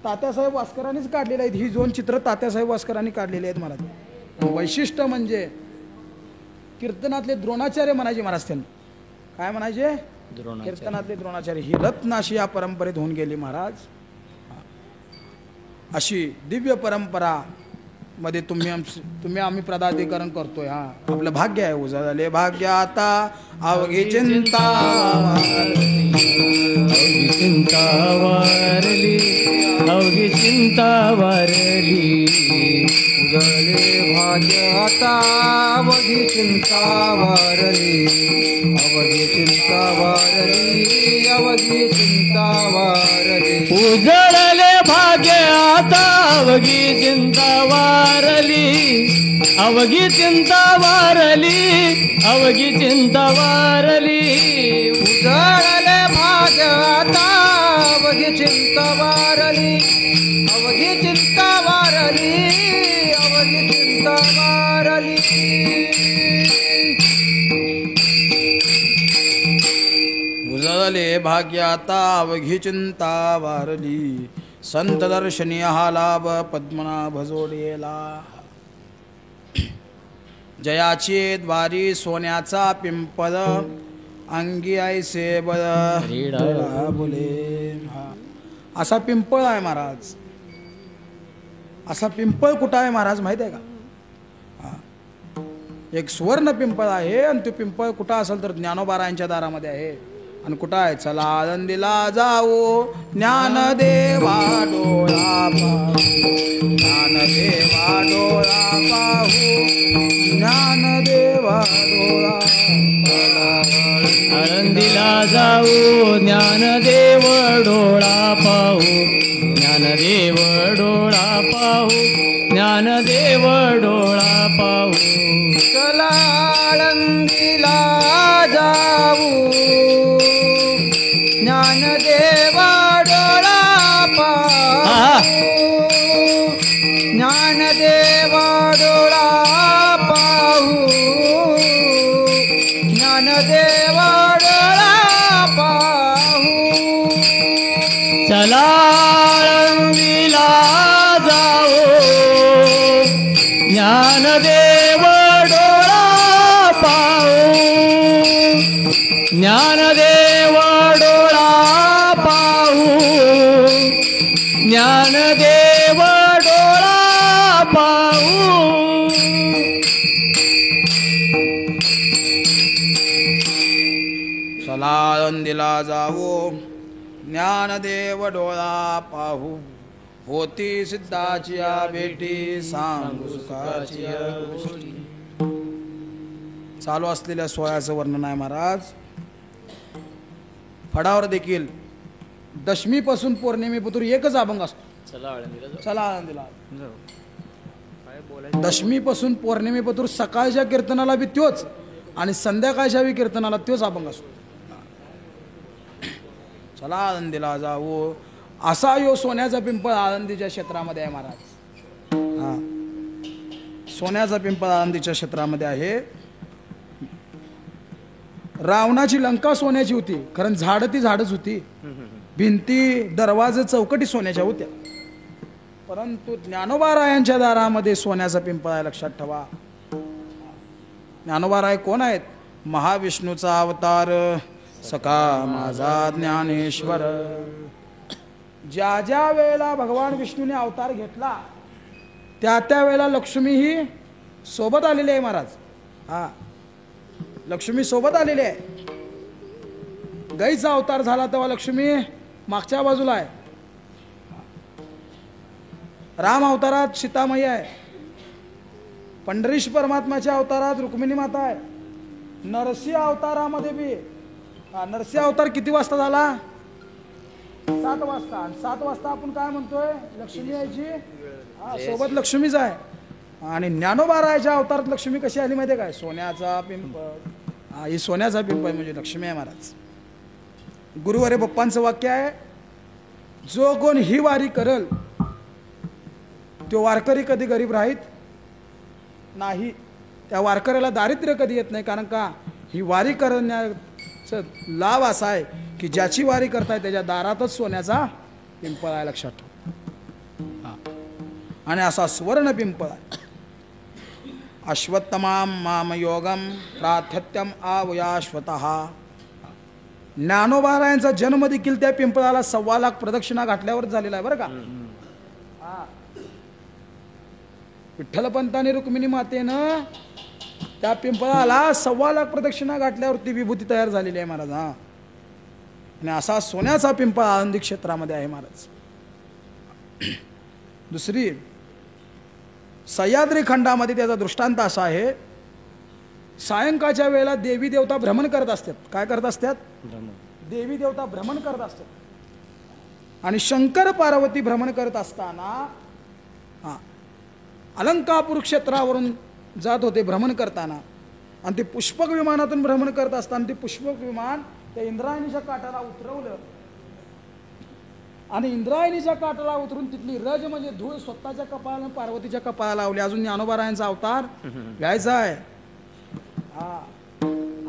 तात्यासाहेब वास्करांनीच काढलेले आहेत. ही 2 चित्र तात्यासाहेब वास्करांनी काढलेली आहेत महाराज. वैशिष्ट्य म्हणजे कीर्तनातले द्रोणाचार्य म्हणायचे महाराज. त्यांना काय म्हणायचे, कीर्तनातले द्रोणाचार्य. ही रत्न अशी या परंपरेत होऊन गेली महाराज. अशी दिव्य परंपरा मध्ये आम्ही पदाधिकरण करतोय. आपलं भाग्य आहे. उजळले भाग्य आता अवघी चिंता वारली, अवघी चिंता वारली. उजळले भाग्य आता अवघी चिंता वारली अवघी चिंता वारली अवघी चिंता वारली उजळले भाग्य आता अवघी चिंता वारली अवघी चिंता वारली अवघी चिंता वारली उजळले भाग्य आता अवघी चिंता वारली अवघी चिंता वारली अवघी चिंता वारली उजळले भाग्य आता अवघी चिंता वारली संत दर्शनी हा लाभ पद्मनाभ जोडेला जयाची द्वारी सोन्याचा पिंपळ अंगी ऐसे बळ बोले असा पिंपळ आहे महाराज असा पिंपळ कुठं आहे महाराज माहित आहे का एक सुवर्ण पिंपळ आहे आणि तो पिंपळ कुठं असेल तर ज्ञानोबारायांच्या दारामध्ये आहे आणि कुठं आहे चला आळंदीला जाऊ ज्ञानदेवा डोळा पाहू ज्ञानदेवा डोळा पाहू ज्ञानदेवा डोळा आळंदीला जाऊ ज्ञानदेव डोळा पाहू ज्ञानदेव डोळा पाहू ज्ञानदेव डोळा पाहू चला आळंदीला जाऊ ज्ञानदेवा डोळा पाहू ज्ञानदेवा डोळा पाहू ज्ञानदेवा डोळा पाहू चला आळंदीला जाऊ ज्ञानदेव डोळा पाहू ज्ञानदेव डोळा पाहू ज्ञानदेव डोळा पाहू चला आळंदीला जाऊ ज्ञानदेव डोळा पाहू होती सिद्धाची या भेटी सांगू सुखाची या गोष्टी. चालू असलेल्या सोहळ्याचं वर्णन आहे महाराज. फडावर देखील दशमीपासून पौर्णिमेपर्यंत एकच अभंग असतो. चला आळंदीला. दशमीपासून पौर्णिमेपर्यंत सकाळच्या कीर्तनाला बी त्योच आणि संध्याकाळच्या बी कीर्तनाला त्योच अभंग असतो. चला आळंदीला जाऊ असा यो सोन्याचा पिंपळ आळंदीच्या क्षेत्रामध्ये आहे महाराज. हा सोन्याचा पिंपळ आळंदीच्या क्षेत्रामध्ये आहे. रावणाची लंका सोन्याची होती, कारण झाड ती झाडच होती, भिंती दरवाजे चौकटी सोन्याच्या होत्या, परंतु ज्ञानोबारायांच्या दारामध्ये सोन्याचा पिंपळ आहे. लक्षात ठेवा. ज्ञानोबाराय कोण आहेत? महाविष्णूचा अवतार सखा माझा ज्ञानेश्वर. ज्या ज्या वेळेला भगवान विष्णूने अवतार घेतला त्या त्या वेळेला लक्ष्मी ही सोबत आलेली आहे महाराज. हा लक्ष्मी सोबत आलेली आहे. गाईचा अवतार झाला तेव्हा लक्ष्मी मागच्या बाजूला आहे. राम अवतारात सीतामाई आहे. पंढरीश परमात्म्याच्या अवतारात रुक्मिणी माता आहे. नरसिंह अवतारामध्ये बी नरसिंह अवतार किती वाजता झाला? 7 वाजता. आणि 7 वाजता आपण काय म्हणतोय? लक्ष्मी यायची. सोबत लक्ष्मीच आहे. आणि ज्ञानोबारायाच्या अवतारात लक्ष्मी कशी आली माहिती आहे काय? सोन्याचा पिंपळ. ही सोन्याचा पिंपळ म्हणजे लक्ष्मी आहे महाराज. गुरुवारे बाप्पांचं वाक्य आहे, जो कोण ही वारी करल तो वारकरी कधी गरीब राहीत नाही. त्या वारकऱ्याला दारिद्र्य कधी येत नाही. कारण का? ही वारी करण्याचा लाभ असा आहे की ज्याची वारी करताय त्याच्या दारातच सोन्याचा पिंपळ आहे. लक्षात ठेवा. आणि असा सुवर्ण पिंपळ आहे. अश्वत्थमाम माम योगम प्रार्थत्यम आवयाश्वतः. ज्ञानोबारायांचा जन्म देखील त्या पिंपळाला 1.25 लाख प्रदक्षिणा घातल्यावर झालेला आहे बरं का. विठ्ठलपंतांनी रुक्मिणी मातेनं त्या पिंपळाला 1.25 लाख प्रदक्षिणा घातल्यावरती विभूती तयार झालेली आहे महाराज. हा आणि असा सोन्याचा पिंपळ आळंदी क्षेत्रामध्ये आहे महाराज. दुसरी सह्याद्री खंडामध्ये त्याचा दृष्टांत असा आहे, सायंकाळच्या वेळेला देवी देवता भ्रमण करत असतात. काय करत असतात? देवी देवता भ्रमण करत असतात. आणि शंकर पार्वती भ्रमण करत असताना अलंकापूर क्षेत्रावरून जात होते भ्रमण करताना, आणि ते पुष्पक विमानातून भ्रमण करत असताना ते पुष्पक विमान त्या इंद्रायणीच्या काठाला उतरवलं, आणि इंद्रायणीच्या काठाला उतरून तिथली रज म्हणजे धूळ स्वतःच्या कपाळाला पार्वतीच्या कपाळाला लावली. अजून ज्ञानोबारायांचा अवतार घ्यायचा आहे.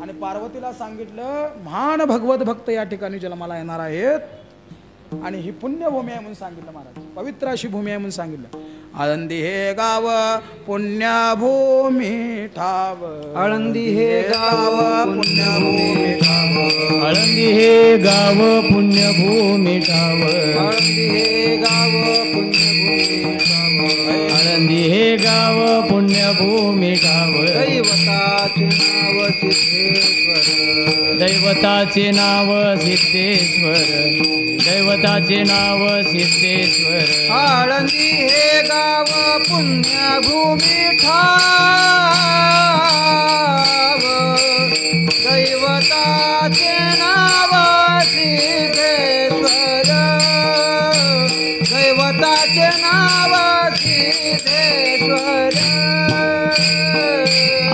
आणि पार्वतीला सांगितलं, महान भगवत भक्त या ठिकाणी जन्माला येणार आहेत, आणि ही पुण्यभूमी आहे म्हणून सांगितलं महाराज. पवित्र अशी भूमी आहे म्हणून सांगितलं. आळंदी हे गाव पुण्यभूमी ठाव, आळंदी हे गाव पुण्यभूमी ठाव, आळंदी हे गाव पुण्यभूमी ठाव, आळंदी हे गाव पुण्यभूमी ठाव, आळंदी हे गाव पुण्यभूमी ठाव. दैवताचे नाव सिद्धेश्वर, दैवताचे नाव सिद्धेश्वर, आळंदी हे गाव पुण्यभूमी ठाव, दैवताचे नाव सिद्धेश्वर, दैवताचे नाव सिद्धेश्वर.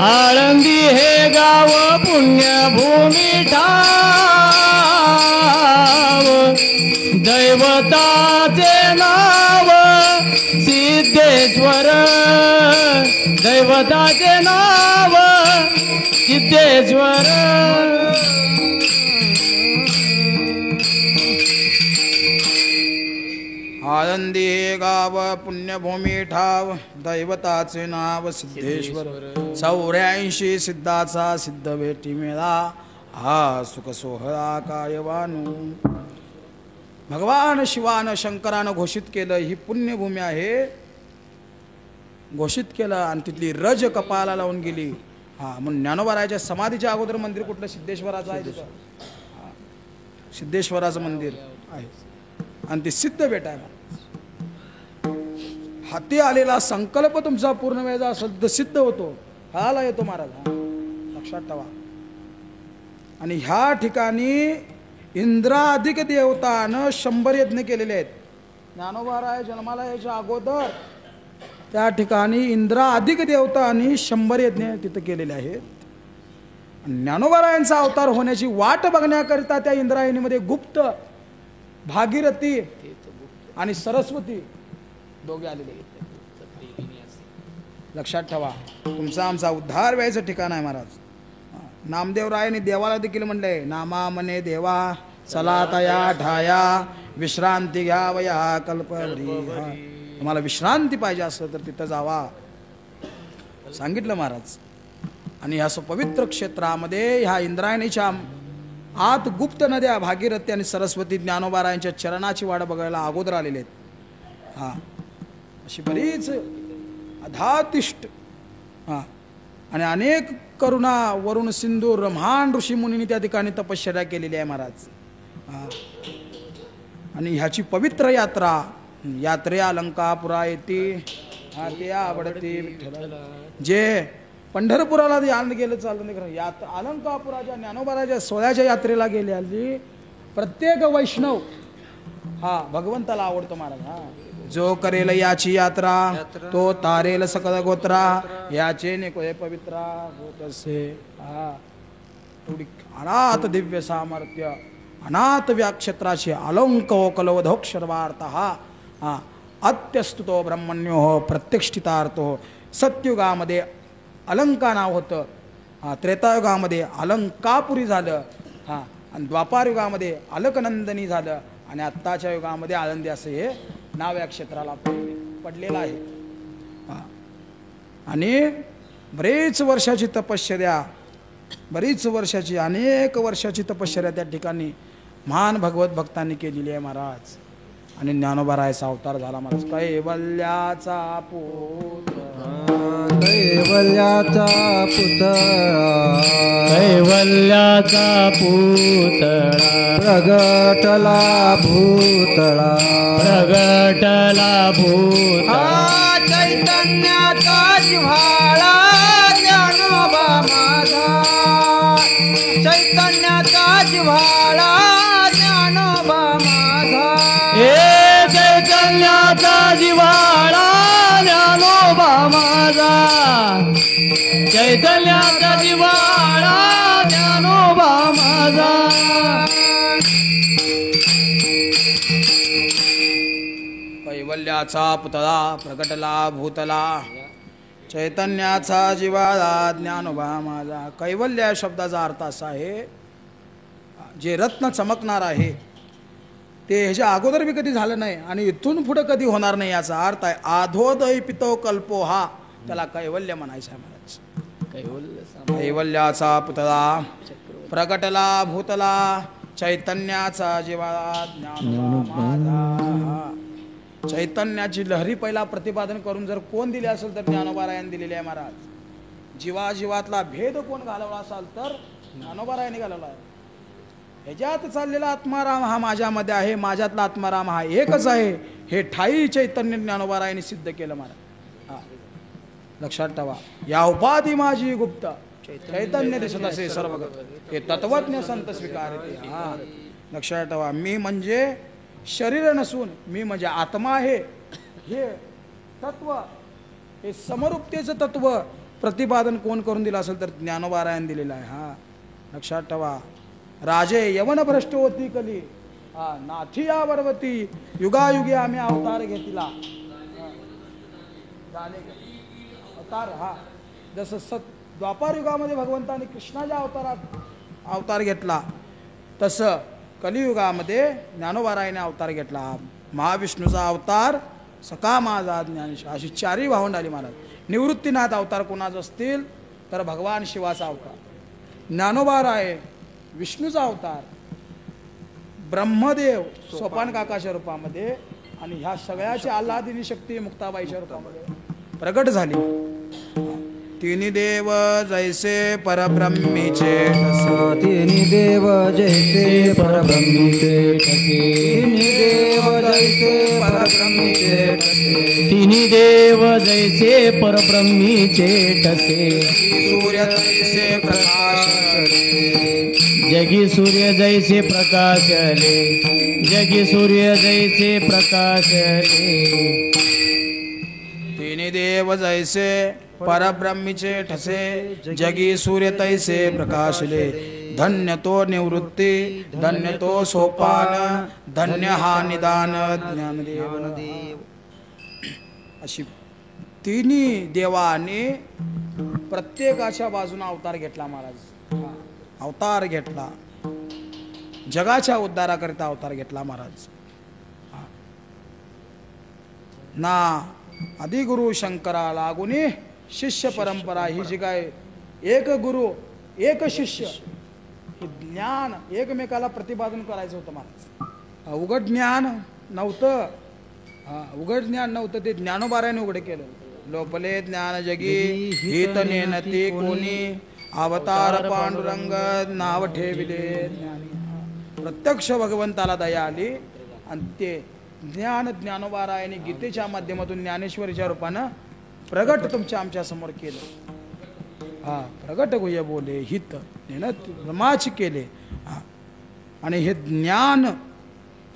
आळंदी हे गाव पुण्यभूमी ठाव, दैवताचे नाव सिद्धेश्वर, दैवताचे नाव सिद्धेश्वर. आळंदी हे गाव पुण्यभूमी ठाव, दैवताचे नाव सिद्धेश्वर. 84 सिद्धाचा सिद्ध भेटी मेळा, हा सुख सोहळा कायवानू. भगवान शिवानं शंकरानं घोषित केलं, ही पुण्यभूमी आहे घोषित केलं, आणि तिथली रज कपाळाला लावून गेली. म्हणून ज्ञानोबारायाच्या समाधीच्या अगोदर मंदिर कुठलं? सिद्धेश्वराचं आहे तिथं. सिद्धेश्वराचं मंदिर आहे, आणि ते सिद्ध बेट आहे. हाती आलेला संकल्प तुमचा पूर्ण वेळेचा असेल तर सिद्ध होतो, फळाला येतो महाराज. लक्षात ठेवा. आणि ह्या ठिकाणी इंद्राधिक देवतानं 100 यज्ञ केलेले आहेत. ज्ञानोबाराय जन्माला यायच्या अगोदर त्या ठिकाणी इंद्राधिक देवतांनी 100 यज्ञ तिथं केलेले आहेत. ज्ञानोबारायांचा अवतार होण्याची वाट बघण्याकरिता त्या इंद्रायणीमध्ये गुप्त, भागीरथी आणि सरस्वती दोघे आलेले आहेत. लक्षात ठेवा, तुमचा आमचा उद्धार व्हायचं ठिकाण आहे महाराज. नामदेवरायांनी देवाला देखील म्हणलंय, नामा मने देवा चला तया ठाया, विश्रांती घ्यावया कल्पवरी. तुम्हाला विश्रांती पाहिजे असं तर तिथं जावा सांगितलं महाराज. आणि ह्या पवित्र क्षेत्रामध्ये ह्या इंद्रायणीच्या आत गुप्त नद्या भागीरथी आणि सरस्वती ज्ञानोबारायांच्या चरणाची वाट बघायला अगोदर आलेले आहेत. अशी बरीच अधातिष्ठ आणि अनेक करुणा वरुण सिंधू रम्हान ऋषी मुनींनी त्या ठिकाणी तपश्चर्या केलेली आहे महाराज. आणि ह्याची पवित्र यात्रा यात्रे अलंकापुरा येते, ते आवडते विठ्ठल. जे पंढरपुराला यान गेलं चाललं नाही, अलंकापुराच्या ज्ञानोबाराच्या सोहळ्याच्या यात्रेला गेलेली प्रत्येक वैष्णव भगवंताला आवडतो महाराज. जो करेल याची यात्रा तो तारेल सकल गोत्रा, याचे नेकोय पवित्रा होत असे. एवढी अनाथ दिव्य सामर्थ्य, अनाथ व्याक्षेत्राचे अलंक कलवधोक्षरवार्थ अत्यस्तुतो ब्रह्मण्यो प्रत्यक्षितार्थो. सत्ययुगामध्ये अलंका नाव होतं, त्रेतायुगामध्ये अलंकापुरी झालं, आणि द्वापारयुगामध्ये अलकनंदनी झालं, आणि आत्ताच्या युगामध्ये आळंदी असं हे नाव या क्षेत्राला पडलेलं आहे. आणि बरेच वर्षाची तपश्चर्या, बरीच वर्षाची, अनेक वर्षाची तपश्चर्या त्या ठिकाणी महान भगवत भक्तांनी केलेली आहे महाराज. आणि ज्ञानोबारायाचा अवतार झाला महाराज. कैवल्याचा पुतळा, कैवल्याचा पुतळा, कैवल्याचा पुतळा, प्रगटला भूतळा, प्रगटला भूतळा, चैतन्याचा जिव्हाळा ज्ञानोबा माझा चैतन्याचा जिव्हाळा ज्ञानोबा माझा हे चैतन्याचा जिव्हाळा ज्ञानोबा माझा चैतन्याचा जिव्हाळा ज्ञानोबा माझा कैवल्याचा पुतळा प्रगटला भूतला चैतन्याचा जिव्हाळा ज्ञानोबा माझा. कैवल्य या शब्दाचा अर्थ असा आहे जे रत्न चमकणार आहे ते ह्याच्या अगोदर बी कधी झालं नाही आणि इथून पुढं कधी होणार नाही याचा अर्थ आहे. आधोदय पितो कल्पो हा त्याला कैवल्य म्हणायचं आहे महाराज. कैवल्याचा पुतळा प्रगटला भूतला चैतन्याचा जिव्हाळा ज्ञानोबा माझा. चैतन्याची लहरी पहिला प्रतिपादन करून जर कोण दिली असेल तर ज्ञानोबारायांनी दिलेली आहे महाराज. जीवाजीवातला भेद कोण घालवला असाल तर ज्ञानोबारायांनी घालवला आहे. ह्याच्यात चाललेला आत्माराम हा माझ्यामध्ये आहे माझ्यातला आत्माराम हा एकच आहे हे ठाई चैतन्य ज्ञानोबारायांनी सिद्ध केलं महाराज. हा लक्षात ठेवा. या उपाधी माझी गुप्त चैतन्य दिसत असे सर्व हे तत्वज्ञ संत स्वीकारते. हा लक्षात ठेवा. मी म्हणजे शरीर नसून मी म्हणजे आत्मा आहे हे तत्व हे समरूपतेचं तत्व प्रतिपादन कोण करून दिलं असेल तर ज्ञानोबारायांनी दिलेलं आहे. हा लक्षात ठेवा. राजे यवन भ्रष्ट होती कली हा नाथी या पर्वती युगायुगी आम्ही अवतार घेतला. अवतार हा जसं द्वापार युगामध्ये भगवंताने कृष्णाच्या अवतारात अवतार घेतला तसं कलियुगामध्ये ज्ञानोबारायाने अवतार घेतला. महाविष्णूचा अवतार सका माझा ज्ञानेश्वर अशी चारही भावंड आली महाराज. निवृत्तीनाथ अवतार कोणाचा असतील तर भगवान शिवाचा अवतार. ज्ञानोबाराय विष्णूचा अवतार ब्रह्मदेव सोपान काकाच्या रूपामध्ये आणि ह्या सगळ्याची आल्हादिनी शक्ती मुक्ताबाईच्या रूपामध्ये प्रगट झाली. तिन्ही देव जैसे परब्रह्मीचे तिन्ही देव जैसे परब्रह्मीचे तिन्ही देव जैसे परब्रह्मीचे तिन्ही देव जैसे परब्रह्मीचे ठसे सूर्य जैसे प्रकाश जगी सूर्य जैसे प्रकाशले जगी सूर्य जैसे प्रकाशले तिन्ही देव जैसे परब्रह्मीचे ठसे जगी सूर्य तैसे प्रकाशले धन्य तो निवृत्ती धन्य तो सोपान धन्य हा निदान ज्ञानदेव. अशी तिन्ही देवाने प्रत्येकाच्या बाजूने अवतार घेतला महाराज. अवतार घेतला जगाच्या उद्धाराकरिता अवतार घेतला महाराज. ना आदिगुरु शंकरा लागुनी शिष्य परंपरा ही जी काय एक गुरु एक शिष्य हे ज्ञान एकमेकाला प्रतिपादन करायचं होतं महाराज. उघड ज्ञान नव्हतं. उघड ज्ञान नव्हतं ते ज्ञानोबारायाने उघड केलं. लोपले ज्ञान जगी हित नेनती कोणी अवतार पांडुरंग नाव ठेविले ज्ञानी. प्रत्यक्ष भगवंताला दया आली आणि ते ज्ञान ज्ञानोबारायाने गीतेच्या माध्यमातून ज्ञानेश्वरीच्या रूपानं प्रगट तुमच्या आमच्या समोर केलं. हा प्रगट गुह्य बोले हित नेनत ब्रह्माची केले. आणि हे ज्ञान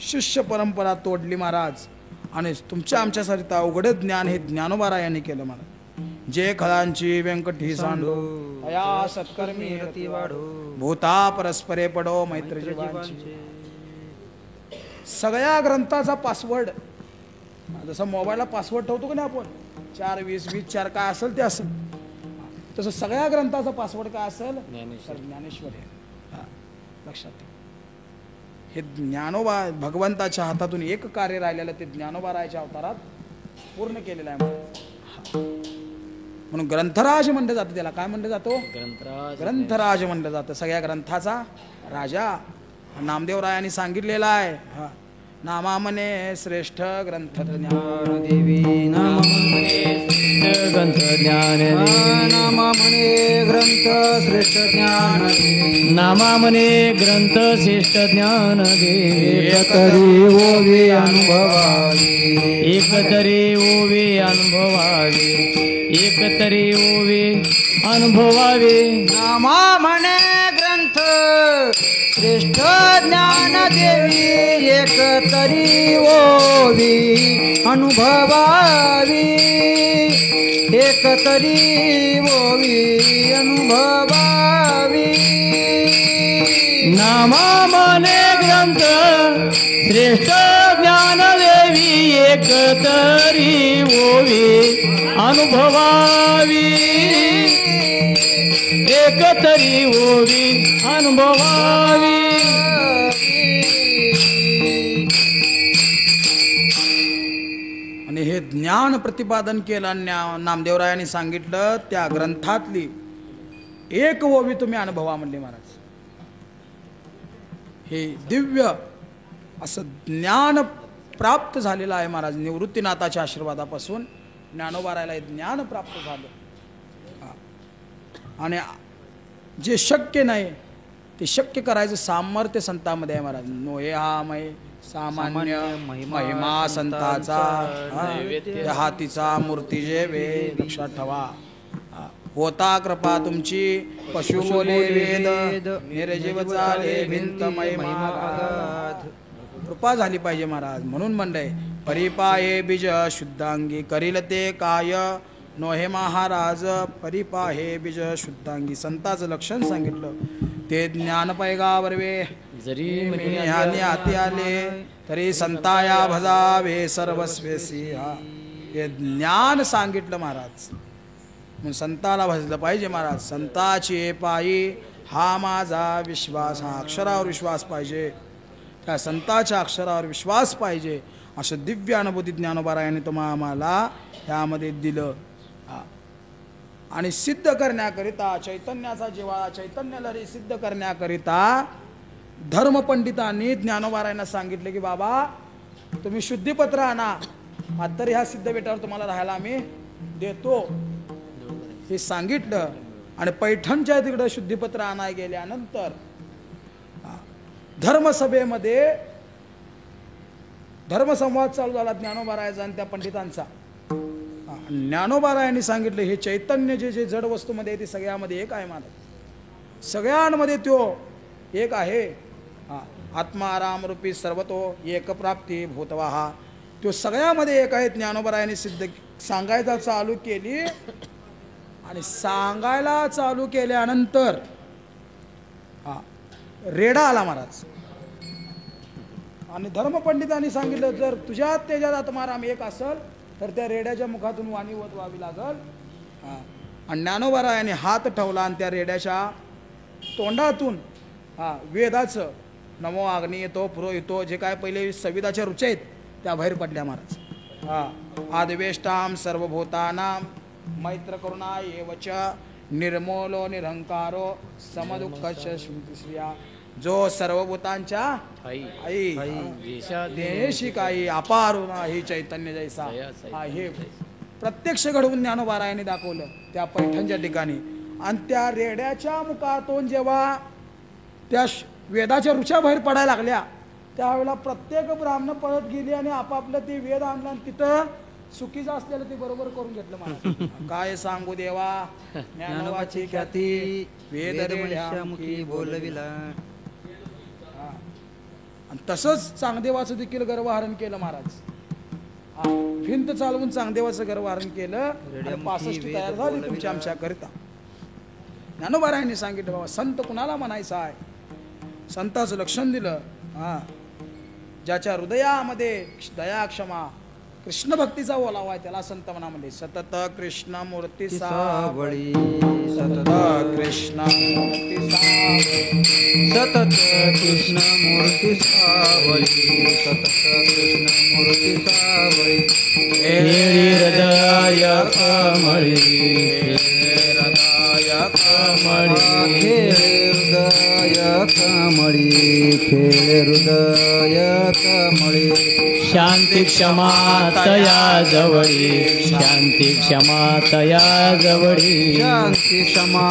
शिष्य परंपरा तोडली महाराज आणि तुमच्या आमच्यासारखं उघड ज्ञान हे ज्ञानोबारायाने केलं महाराज. जे खळांची व्यंकटी सांडो अया सत्कर्मी रती वाढो भूता परस्परे पडो मैत्र जीवांची. सगळ्या ग्रंथाचा पासवर्ड जसं मोबाईलला पासवर्ड ठेवतो की नाही आपण 4 काय असेल ते असेल तसं सगळ्या ग्रंथाचा पासवर्ड काय असेल ज्ञानेश्वर आहे. लक्षात ठेवा. हे ज्ञानोबा भगवंताच्या हातातून एक कार्य राहिलेलं ते ज्ञानोबारायाच्या अवतारात पूर्ण केलेलं आहे. म्हणून ग्रंथराज म्हणलं जातं. त्याला काय म्हणलं जातो ग्रंथराज म्हणलं जातं. सगळ्या ग्रंथाचा राजा नामदेवरायांनी सांगितलेला आहे. नामा म्हणे श्रेष्ठ ग्रंथ ज्ञान देवी नाम ग्रंथ ज्ञान नामा म्हणे ग्रंथ श्रेष्ठ ज्ञान नामा म्हणे ग्रंथ श्रेष्ठ ज्ञान देवी तरी ओवी अनुभवावी एक तरी ओवे अनुभवावे एक तरी ओवे अनुभवावे नामा म्हणे ग्रंथ श्रेष्ठ ज्ञान देवी एक तरी ओवी अनुभवावी एक तरी ओवी अनुभवावी नामा म्हणे ग्रंथ श्रेष्ठ ज्ञान देवी एक तरी ओवी अनुभवावी एक तरी ओवी अनुभवावी आणि हे ज्ञान प्रतिपादन केलं नामदेवरायांनी सांगितलं त्या ग्रंथातली एक ओवी तुम्ही अनुभवा म्हणले महाराज. हे दिव्य असं ज्ञान प्राप्त झालेलं आहे महाराज. निवृत्तीनाथाच्या आशीर्वादापासून ज्ञानोबारायला हे ज्ञान प्राप्त झालं. आणि जे शक्य नाही ते शक्य करायचं सामर्थ्य संतांमध्ये आहे महाराज. नोहे हा मै सामान्य महिमा संताचा त्या हातीचा मूर्ती जे वे लक्षात ठेवा. होता कृपा तुमची पशु बोले वेद निर्जीव चाले भिंत महिमा. कृपा झाली पाहिजे महाराज. म्हणून म्हणलंय परिपाये बीज शुद्धांगी करील ते काय नोहे महाराज परिपाहे बीज शुद्धांगी. संताचं लक्षण सांगितलं ते ज्ञान पैगावरवे जरी ह्याने हाती आले तरी संताया भजावे सर्वस्वेसी. हे ज्ञान सांगितलं महाराज. म्हणून संताला भजलं पाहिजे महाराज. संताची पायी हा माझा विश्वास. हा अक्षरावर विश्वास पाहिजे. त्या संताच्या अक्षरावर विश्वास पाहिजे. असं दिव्य अनुभूती ज्ञानोबारायांनी तुम्हाला आम्हाला त्यामध्ये दिलं. आणि सिद्ध करण्याकरिता चैतन्याचा जिव्हाळा चैतन्य लहरी सिद्ध करण्याकरिता धर्मपंडितांनी ज्ञानोबारायांना सांगितले की बाबा तुम्ही शुद्धीपत्र आणा मात्र ह्या सिद्धबेटावर तुम्हाला राहायला आम्ही देतो हे सांगितलं. आणि पैठणच्या तिकडं शुद्धीपत्र आणाय गेल्यानंतर धर्मसभेमध्ये धर्मसंवाद चालू झाला ज्ञानोबारायाचा आणि त्या पंडितांचा. ज्ञानोबारायांनी सांगितलं हे चैतन्य जे जे जड वस्तूमध्ये ते सगळ्यामध्ये एक आहे महाराज. सगळ्यांमध्ये तो एक आहे. आत्माराम रूपी सर्वतो एक प्राप्ती भूतवाहा. तो सगळ्यामध्ये एक आहे. ज्ञानोबारायांनी सिद्ध सांगायला चालू केली. आणि सांगायला चालू केल्यानंतर रेडा आला महाराज. आणि धर्मपंडितांनी सांगितलं जर तुझ्यात त्याच्यात आत्माराम एक असेल तर त्या रेड्याच्या मुखातून वाणी वतवावी लागल. आणि ज्ञानोबारायांनी हात ठेवला आणि त्या रेड्याच्या तोंडातून वेदाचं नमो अग्नी येतो पुरोहितो जे काय पहिले संविधाच्या रुच्या आहेत त्या बाहेर पडल्या महाराज. आदिवेष्टाम सर्वभूतानाम मैत्र करुणा एवच निर्मोलो निरंकारो समदुःख श्रिया. जो सर्वभूतांच्या आई देशिक आई अपारून ही चैतन्य जैसा. हे प्रत्यक्ष घडवून ज्ञानोबारायांनी दाखवलं त्या पैठणच्या ठिकाणी. आणि त्या रेड्याच्या मुखातून जेव्हा त्या वेदाच्या रुच्या बाहेर पडायला लागल्या त्यावेळेला प्रत्येक ब्राह्मण पळत गेली आणि आपापलं ते वेद आणलं आणि तिथं चुकीचं असलेलं ते बरोबर करून घेतलं मला. काय सांगू देवा ज्ञानोबाची ख्याती वेद रेड्यामुखी बोलविला. आणि तसंच चांगदेवाचं देखील गर्वहरण केलं महाराज. भिंत चालवून चांगदेवाचं गर्वहरण केलं. आणि 65 तयार झाली तुमच्या आमच्या करता. ज्ञानोबारायांनी सांगितलं बाबा संत कुणाला म्हणायचं आहे. संताचं लक्षण दिलं. ज्याच्या हृदयामध्ये दया क्षमा कृष्ण भक्तीचा ओलावा आहे त्याला संत मनामध्ये सतत कृष्ण मूर्ती सावळी. सतत कृष्ण मूर्ती सावळी. सतत कृष्ण मूर्ती सावळी. सतत कृष्ण मूर्ती सावळी. हृदय कमळी हृदय कमळी हृदय कमळी खेळ हृदय कमळी शांती क्षमा तया जवळी शांती क्षमा तया जवळी शांती क्षमा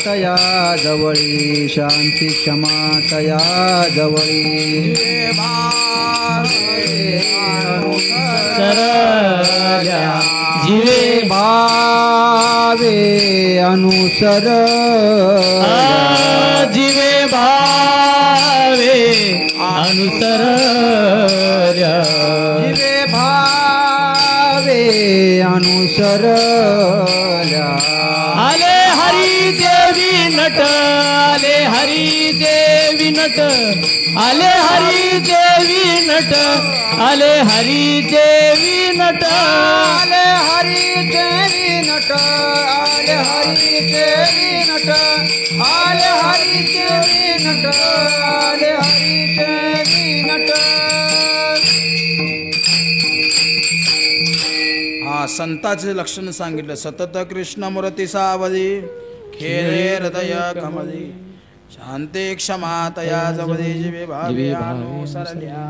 तया जवळी शांती क्षमा तया जवळी सरल्या जीवे भावे अनुसर जीवे भावे अनुसर जीवे भावे अनुसर आले हरी देवी नट आले हरी देवी नट आले हरी देवी नट आले हरी देवी नट आले हरी देवी नट आले हरी देवी नट आले हरी देवी नट आले हरी देवी नट हा संताचे लक्षण सांगितलं. सतत कृष्ण मूर्ती सावधी खेळे हृदय कमली शांती क्षमा तया जवळी जीवे भावे अनुसरल्या.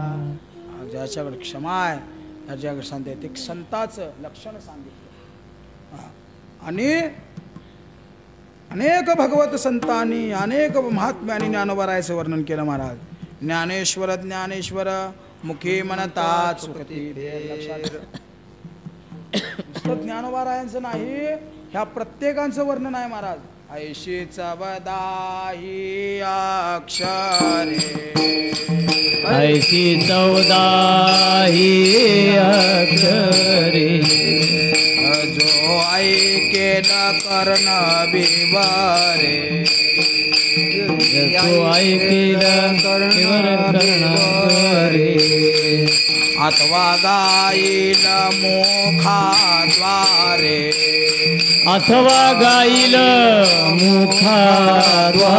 ज्याच्याकडे क्षमा आहे त्याच्याकडे शांती आहे. ते संताचं लक्षण सांगितलं. आणि अनेक भगवत संतांनी अनेक महात्म्यांनी ज्ञानोबरायाचं वर्णन केलं महाराज. ज्ञानेश्वर ज्ञानेश्वर मुखी म्हणता चुकती भेद. लक्षात नुसतं ज्ञानोबरायांचं नाही, ह्या प्रत्येकांचं वर्णन आहे महाराज. ऐशीच वदाही अक्षरे ऐशी 14 ही अक्षरे जो ऐकेला कर्ण बिवारे जो ऐकेला कर्णारे अथवा गाईल मुखाद्वारे अथवा गाईल मुखाद्वारे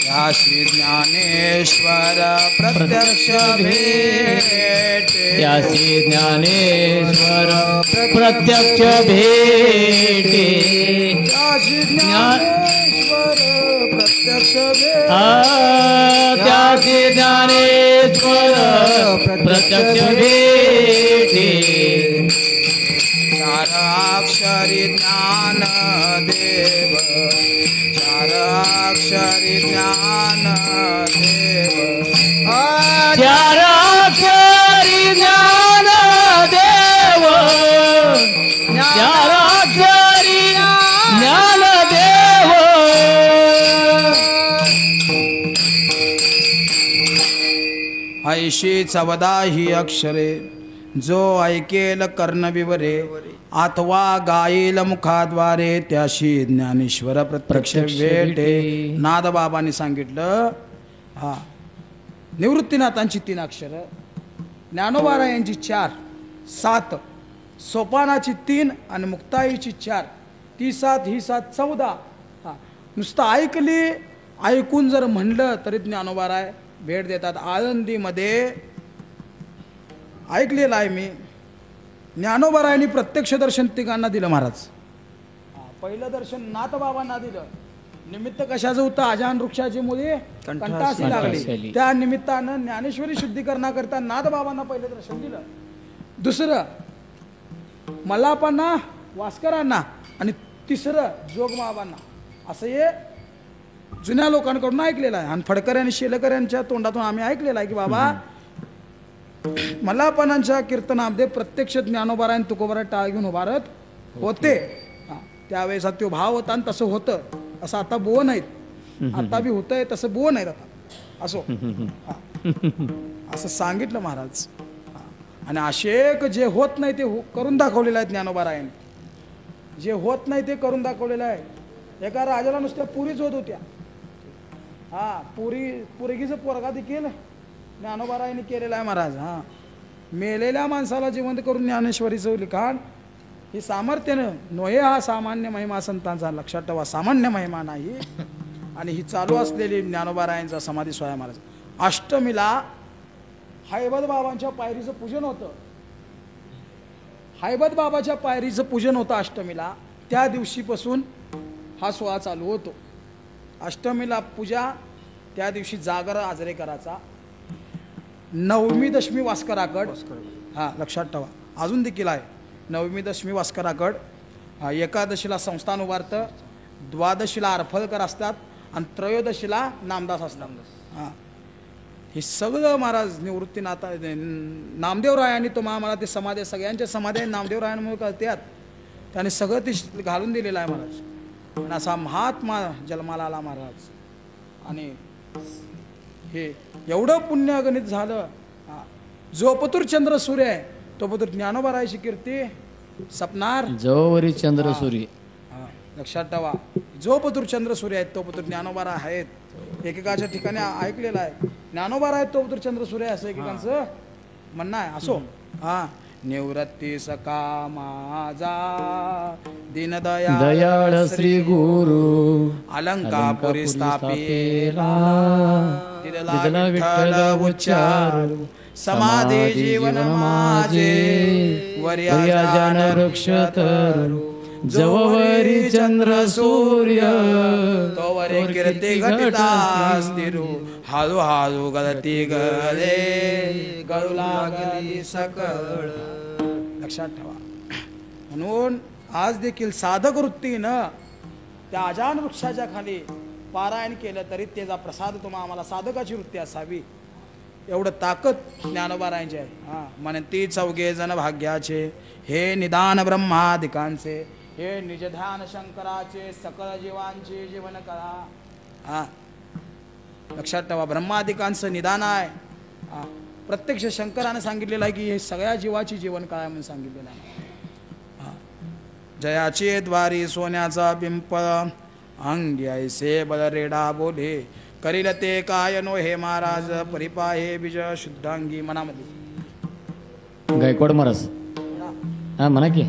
याशी ज्ञानेश्वर प्रत्यक्ष भेटे यासी ज्ञानेश्वर प्रत्यक्ष भेटे याशी ज्ञानेश्वर प्रत्यक्ष भेटे त्यासी ज्ञानेश्वर प्रत्यक्ष भेटे चार अक्षरी ज्ञान देव चार अक्षरी ज्ञान देव चार अक्षरी ज्ञान देव चार अक्षरी ज्ञान देव ऐशी 14 ही अक्षरे जो ऐकेल कर्णविवरे अथवा गाईल मुखाद्वारे त्याशी ज्ञानेश्वर प्रत्यक्ष भेटे. नादबाबांनी सांगितलं. हा निवृत्तीनाथांची 3 अक्षरं, ज्ञानोबारायांची 4, 7, सोपानाची 3 आणि मुक्ताईची 4. ती 7 ही 7 14. हा नुसतं ऐकली ऐकून जर म्हणलं तरी ज्ञानोबाराय भेट देतात. आळंदीमध्ये ऐकलेलं आहे मी. ज्ञानोबारायांनी प्रत्यक्ष दर्शन तिघांना दिलं महाराज. पहिलं दर्शन नाथबाबांना दिलं. निमित्त कशाचं होतं? अजान वृक्षाची मुली कंठासी लागली. त्या निमित्तानं ज्ञानेश्वरी शुद्धीकरणाकरता नाथबाबांना पहिलं दर्शन दिलं. दुसरं मल्लापांना वास्करांना आणि तिसरं जोगमाबांना. असं हे जुन्या लोकांकडून ऐकलेलं आहे. आणि फडकर आणि शेलकर यांच्या तोंडातून आम्ही ऐकलेलं आहे की बाबा मल्लापानांच्या कीर्तनामध्ये प्रत्यक्ष ज्ञानोबारायण तुकोबारा टाळ घेऊन उभारत होते. त्यावेळेस तो भाव होता आणि तसं होतं. असं आता बोव नाहीत. आता बी होतंय तसं बोव नाहीत आता. असो असं सांगितलं महाराज. आणि अशेक जे होत नाही ते करून दाखवलेलं आहे ज्ञानोबारायण. जे होत नाही ते करून दाखवलेलं आहे. एका राजाला नुसत्या पुरीच होत होत्या. पुरगीचं पोरगा देखील ज्ञानोबारायांनी केलेला आहे महाराज. मेलेल्या माणसाला जिवंत करून ज्ञानेश्वरीचं लिखाण ही सामर्थ्यानं नोहे. हा सामान्य महिमा संतांचा. लक्षात ठेवा, सामान्य महिमा नाही. आणि ही चालू असलेली ज्ञानोबारायांचा समाधी सोहळा महाराज. अष्टमीला हैबत बाबांच्या पायरीचं पूजन होतं. हैबत बाबाच्या पायरीचं पूजन होतं अष्टमीला. त्या दिवशीपासून हा सोहळा चालू होतो. अष्टमीला पूजा, त्या दिवशी जागर आजरे करायचा. नवमी दशमी वास्कराकड, हां लक्षात ठेवा, अजून देखील आहे. नवमी दशमी वास्कराकड, एकादशीला संस्थान उभारतं, द्वादशीला अर्फळकर असतात आणि त्रयोदशीला नामदास असतात. हां हे सगळं महाराज निवृत्तीनाथ नामदेवरायांनी तुम्हाला मला ते समाधी सगळ्यांच्या समाधी नामदेवरायांमुळे कळतात. त्याने सगळं ते घालून दिलेलं आहे महाराज. आणि असा महात्मा जन्माला आला महाराज. आणि हे एवढं पुण्य गणित झालं. जो पतुर चंद्र सूर्य आहे तो पतुर ज्ञानोबारायची कीर्ती सपनार जवरी चंद्र सूर्य. लक्षात ठेवा, जो पतुर चंद्र सूर्य आहेत तो पतुर ज्ञानोबारा आहेत. एकेकाच्या ठिकाणी ऐकलेलं आहे ज्ञानोबारा आहेत तो पतुर चंद्र सूर्य असं एकेकांचं म्हणणं आहे. असो, हा निवृत्ती सका माझा दयाळ श्री गुरु अलंकापुरी स्थापिला दिदला विठ्ठल उच्चारू समाधी जीवन माझे वर्याजान वृक्ष तरू जववरी चंद्र सूर्य तोवरे कीर्ती घटितास्तिरू हालू हालू गळती गळे गळू लागली सकळ. लक्षात ठेवा. म्हणून आज देखील साधक वृत्तीनं त्या अजान वृक्षाच्या खाली पारायण केलं तरी त्याचा प्रसाद आम्हाला साधकाची वृत्ती असावी एवढं ताकद ज्ञानोबारायांची आहे. हां म्हणती चौघे जण भाग्याचे हे निदान ब्रह्मादिकांचे हे निजध्यान शंकराचे सकळ जीवांचे जीवन करा. हां लक्षात ठेवा, ब्रह्मादिकांचं निदान आहे. हां प्रत्यक्ष शंकराने सांगितलेलं आहे की हे सगळ्या जीवाची जीवन कळा म्हणून सांगितलेलं आहे. जयाचे द्वारी सोन्याचा पिंपळ अंगी ऐसे बल रेडा बोले करील ते काय नो हे महाराज परिपाहे बीज शुद्धांगी. मनामध्ये गायकवाड महाराज हा म्हणा की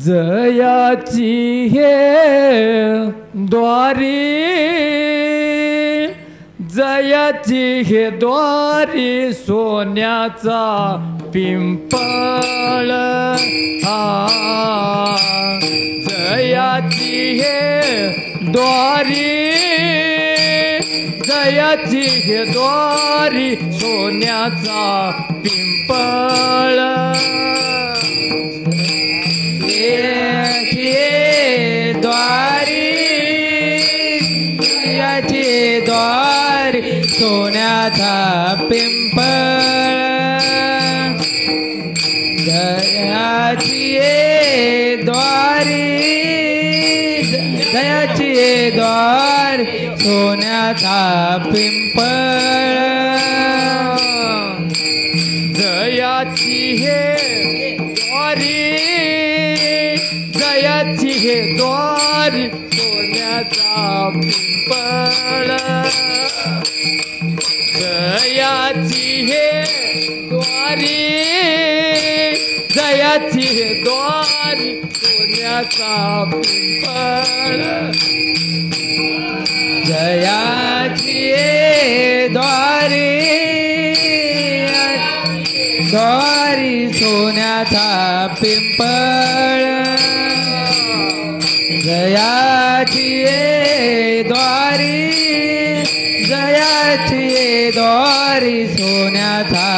जयाची हे द्वारी जयाची हे द्वारी सोन्याचा पिंपळ जयाची हे द्वारी जयाची हे द्वारी सोन्याचा पिंपळ द्वारी जयाची द्वारी सोन्याचा पिंपळ जयाची द्वारी जयाची द्वारी सोन्याचा पिंपळ जयाची हे द्वारी जयाची हे द्वारी सोन्याचा पिंपळ जयाची हे द्वारी जयाची हे द्वारी सोन्याचा पिंपळ जयाची द्वारी द्वारी सोन्याचा पिंपळ जयाची द्वारी जयाची द्वारी सोन्याचा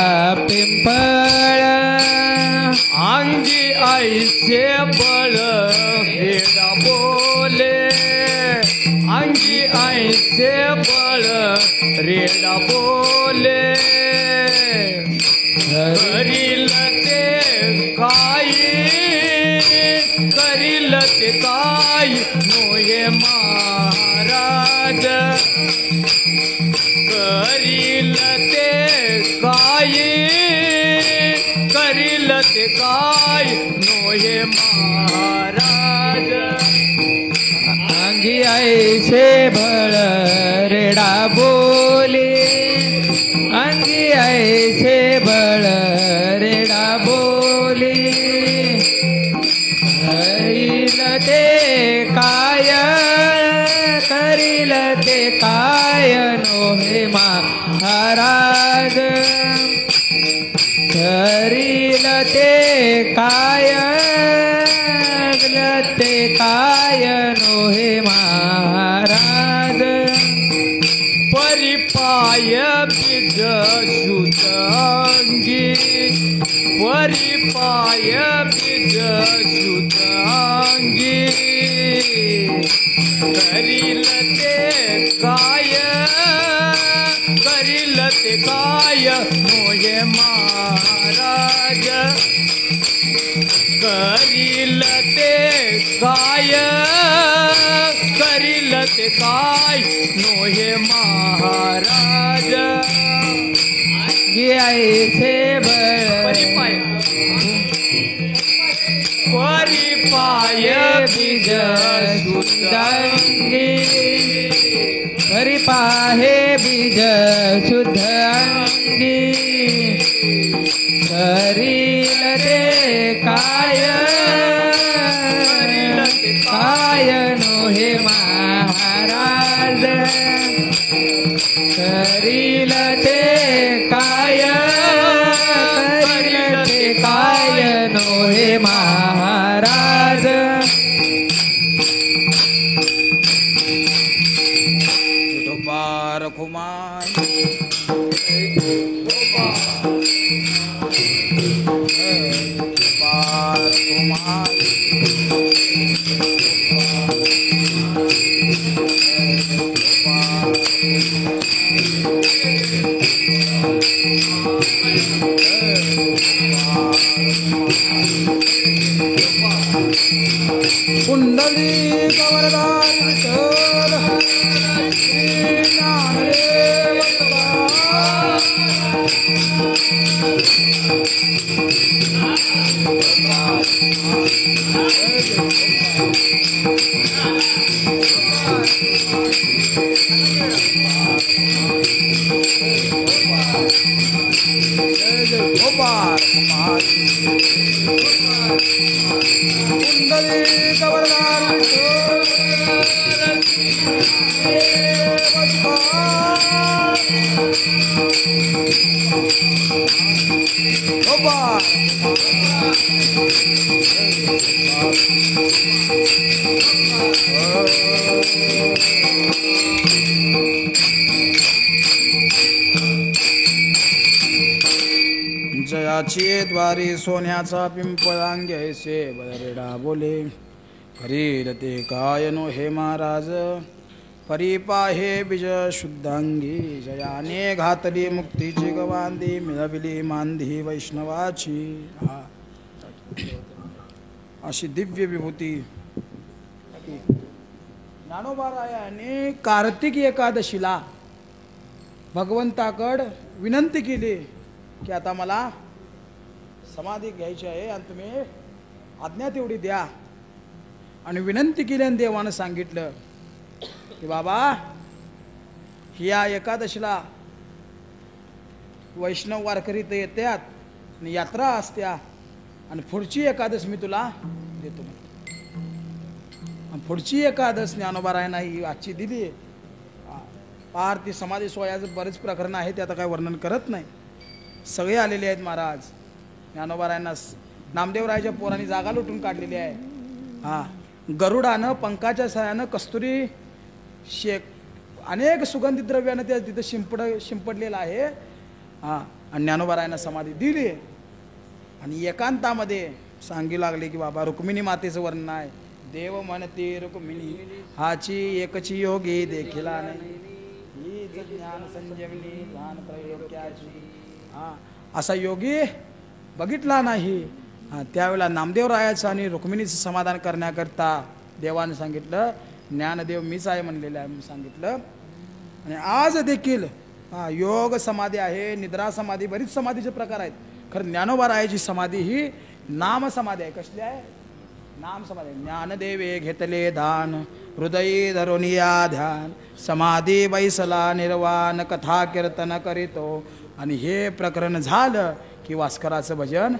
पिंपळ अंगी ऐसे बळ वेडा बोले अंगी ऐसे बळ रेडा बोले करील ते काय करील ते काय नोये महाराज करील ते काय करील ते काय नोये महाराज अंगी ऐसे बळ रेडा बोले अंगी ऐसे बळ रेडा बोले करील ते काय नोहे महाराज करील ते काय नोहे महाराज परिपाय बीज शुद्धांगी परिपाय बीज शुद्धांगी करील ते काय मोये महाराज करील ते काय नोहे महाराज ऐसे परिपाय बीज शुद्धांगी परिपाहे बीज शुद्ध अंगी करील रे काय नोहे महाराज करील ते काय नोहे महाराज विठोबा रखुमाई कुंडली कवरदार विठ्ठल श्री ज्ञानदेव कुंडली कवरदार जयाची द्वारी सोन्याचा पिंपळांग ऐसे बदरेडा बोले करील ते काय नो हे महाराज परिपाहे बीज शुद्धांगी जयाने घातली मुक्तीची गवांधी मिळविली मांधी वैष्णवाची अशी दिव्य विभूती ज्ञानोबारायाने कार्तिक एकादशीला भगवंताकड विनंती केली की आता मला समाधी घ्यायची आहे आणि तुम्ही आज्ञा तेवढी द्या. आणि विनंती केली आणि देवानं सांगितलं की बाबा या एकादशीला वैष्णव वारकरी तर येतात आणि यात्रा असत्या आणि पुढची एकादश मी तुला देतो. पुढची एकादश ज्ञानोबारायांना ही आजची दिली. पार ती समाधी सोहळ्याचं बरेच प्रकरण आहे ते आता काय वर्णन करत नाही. सगळे आलेले आहेत महाराज. ज्ञानोबारायांना नामदेवरायाच्या पोरांनी जागा लुटून काढलेली आहे. गरुडानं पंखाच्या सहाय्यानं कस्तुरी अनेक सुगंधी द्रव्यानं त्या तिथं शिंपडलेलं आहे. आणि ज्ञानोबारायांना समाधी दिली. आणि एकांतामध्ये सांगी लागले की बाबा रुक्मिणी मातेचं वर्णन आहे. देव म्हणते रुक्मिणी हाची एकची योगी देखिला नाही ज्ञान संजीवनी ध्यान प्रयोग्याची. असा योगी बघितला नाही. त्यावेळेला नामदेवरायाचं आणि रुक्मिणीचं समाधान करण्याकरता देवाने सांगितलं ज्ञानदेव मीच आहे म्हणलेलं आहे सांगितलं. आणि आज देखील योग समाधी आहे, निद्रा समाधी, बरीच समाधीचे प्रकार आहेत. खरं ज्ञानोबारायाची समाधी ही नाम समाधी आहे. कसली आहे? नाम समाधी. ज्ञानदेवे घेतले दान हृदयी धरुनिया ध्यान समाधी बैसला निर्वाण कथा कीर्तन करीतो. आणि हे प्रकरण झालं की वास्कराचं भजन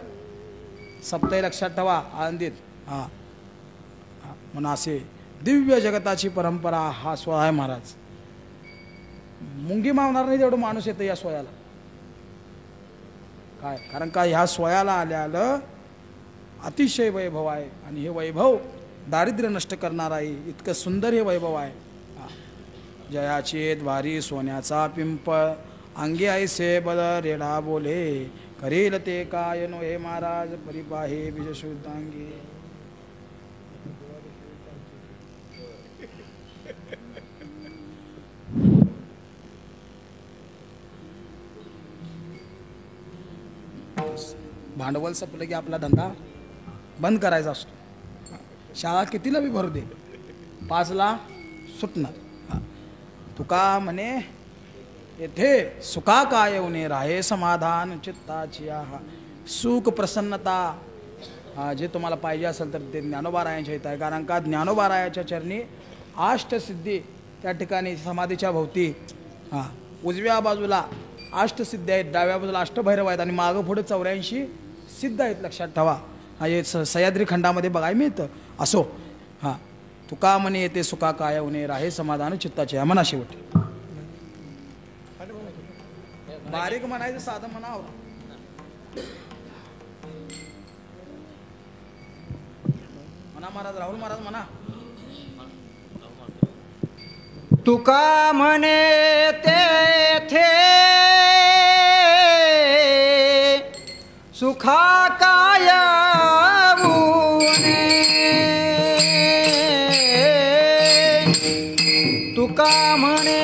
सप्ताही लक्षात ठेवा आनंदित. म्हणून असे दिव्य जगताची परंपरा हा सोहळा आहे महाराज. मुंगी मावणार नाही तेवढं माणूस येतं या सोयाला. काय कारण का ह्या सोयाला आल्यानं अतिशय वैभव आहे आणि हे वैभव दारिद्र्य नष्ट करणार आहे. इतकं सुंदर हे वैभव आहे. जयाचे द्वारी सोन्याचा पिंपळ अंगी ऐसे बल रेडा बोले करेल ते काय नो हे महाराज परिपाहे बीजशुद्धांगी. भांडवल संपलं की आपला धंदा बंद करायचा असतो. शाळा कितीला बी भरू दे 5ला सुटणार. तुका म्हणे येथे सुखा काय उने राहे समाधान चित्ताची. सुख प्रसन्नता जे तुम्हाला पाहिजे असेल तर ते ज्ञानोबारायांच्या इथं आहे. कारण का ज्ञानोबारायाच्या चरणी अष्टसिद्धी त्या ठिकाणी समाधीच्या भोवती उजव्या बाजूला अष्टसिद्धी आहेत, डाव्या बाजूला अष्टभैरव आहेत आणि मागं पुढे 84 सिद्ध आहेत. लक्षात ठेवा. हे सह्याद्री खंडामध्ये बघायला मिळतं. असो तुका म्हणे येते सुखा काय उने राहे समाधान चित्ताचे म्हणा. शेवटी बारीक म्हणायचं साधं म्हणा. म्हणा महाराज राहुल महाराज म्हणा. तुका म्हणे तेथे सुखा काय उने. तुका म्हणे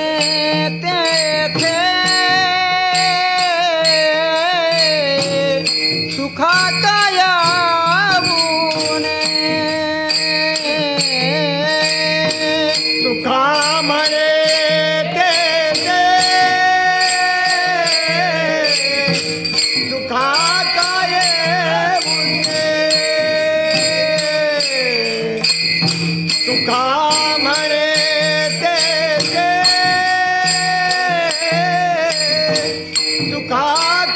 तेथे सुखा काय उने. तुका म्हणे तेथे सुखा काय उने. तुका म्हणे तेथे सुखा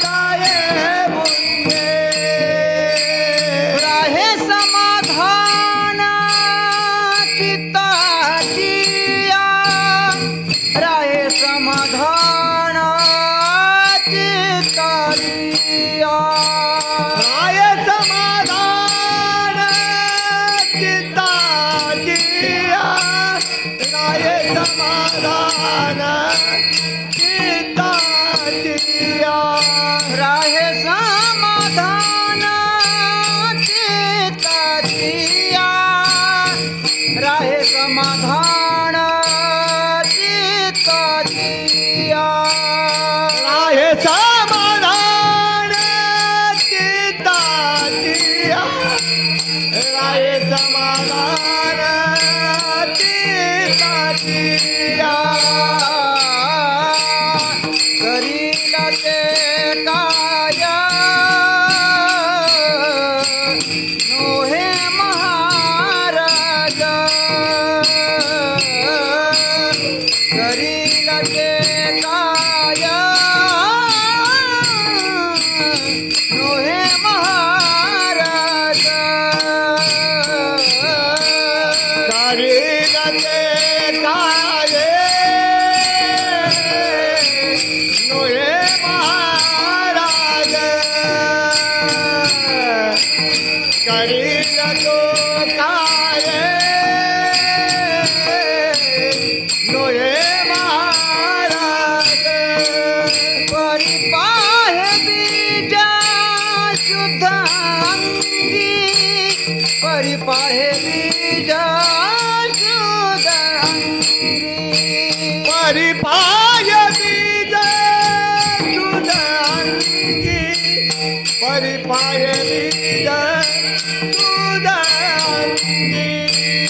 काय उने. राहे समाधान चित्ताची. राहे समाधान चित्ताची. राय समाधान चित्ताची. राय समाधान चित्ताची. राहे समाधान चित्ताची. राहे समाधान चित्ताची. राय समाधान चित्ताची. राय समाधान चित्ताची. करील ते काय नोहे महाराज. करील ते काय नोहे महाराज. करील ते काय नोहे महाराज. करील तो काय नोहे महाराज. परिपाहे बीज शुद्ध अंगी. परिपाहे बीज शुद्ध अंगी. परिपाय बीज शुद्ध अंगी. परिपाय बीज शुद्ध अंगी.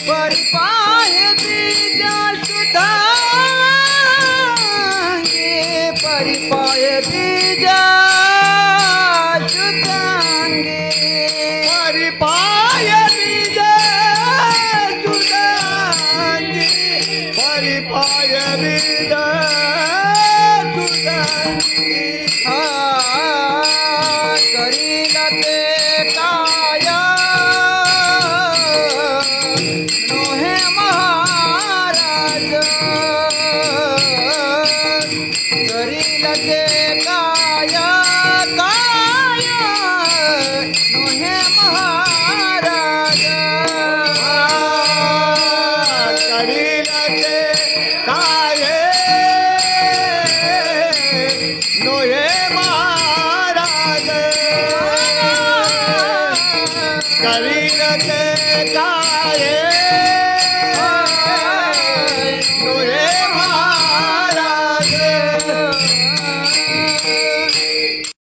परिपाहे बीज शुद्ध अंगी. परिपाहे बीज शुद्ध अंगी. परिपाय बीज शुद्ध अंगी. परिपाय बीज शुद्ध अंगी. करील ते काय नोहे महाराज. ते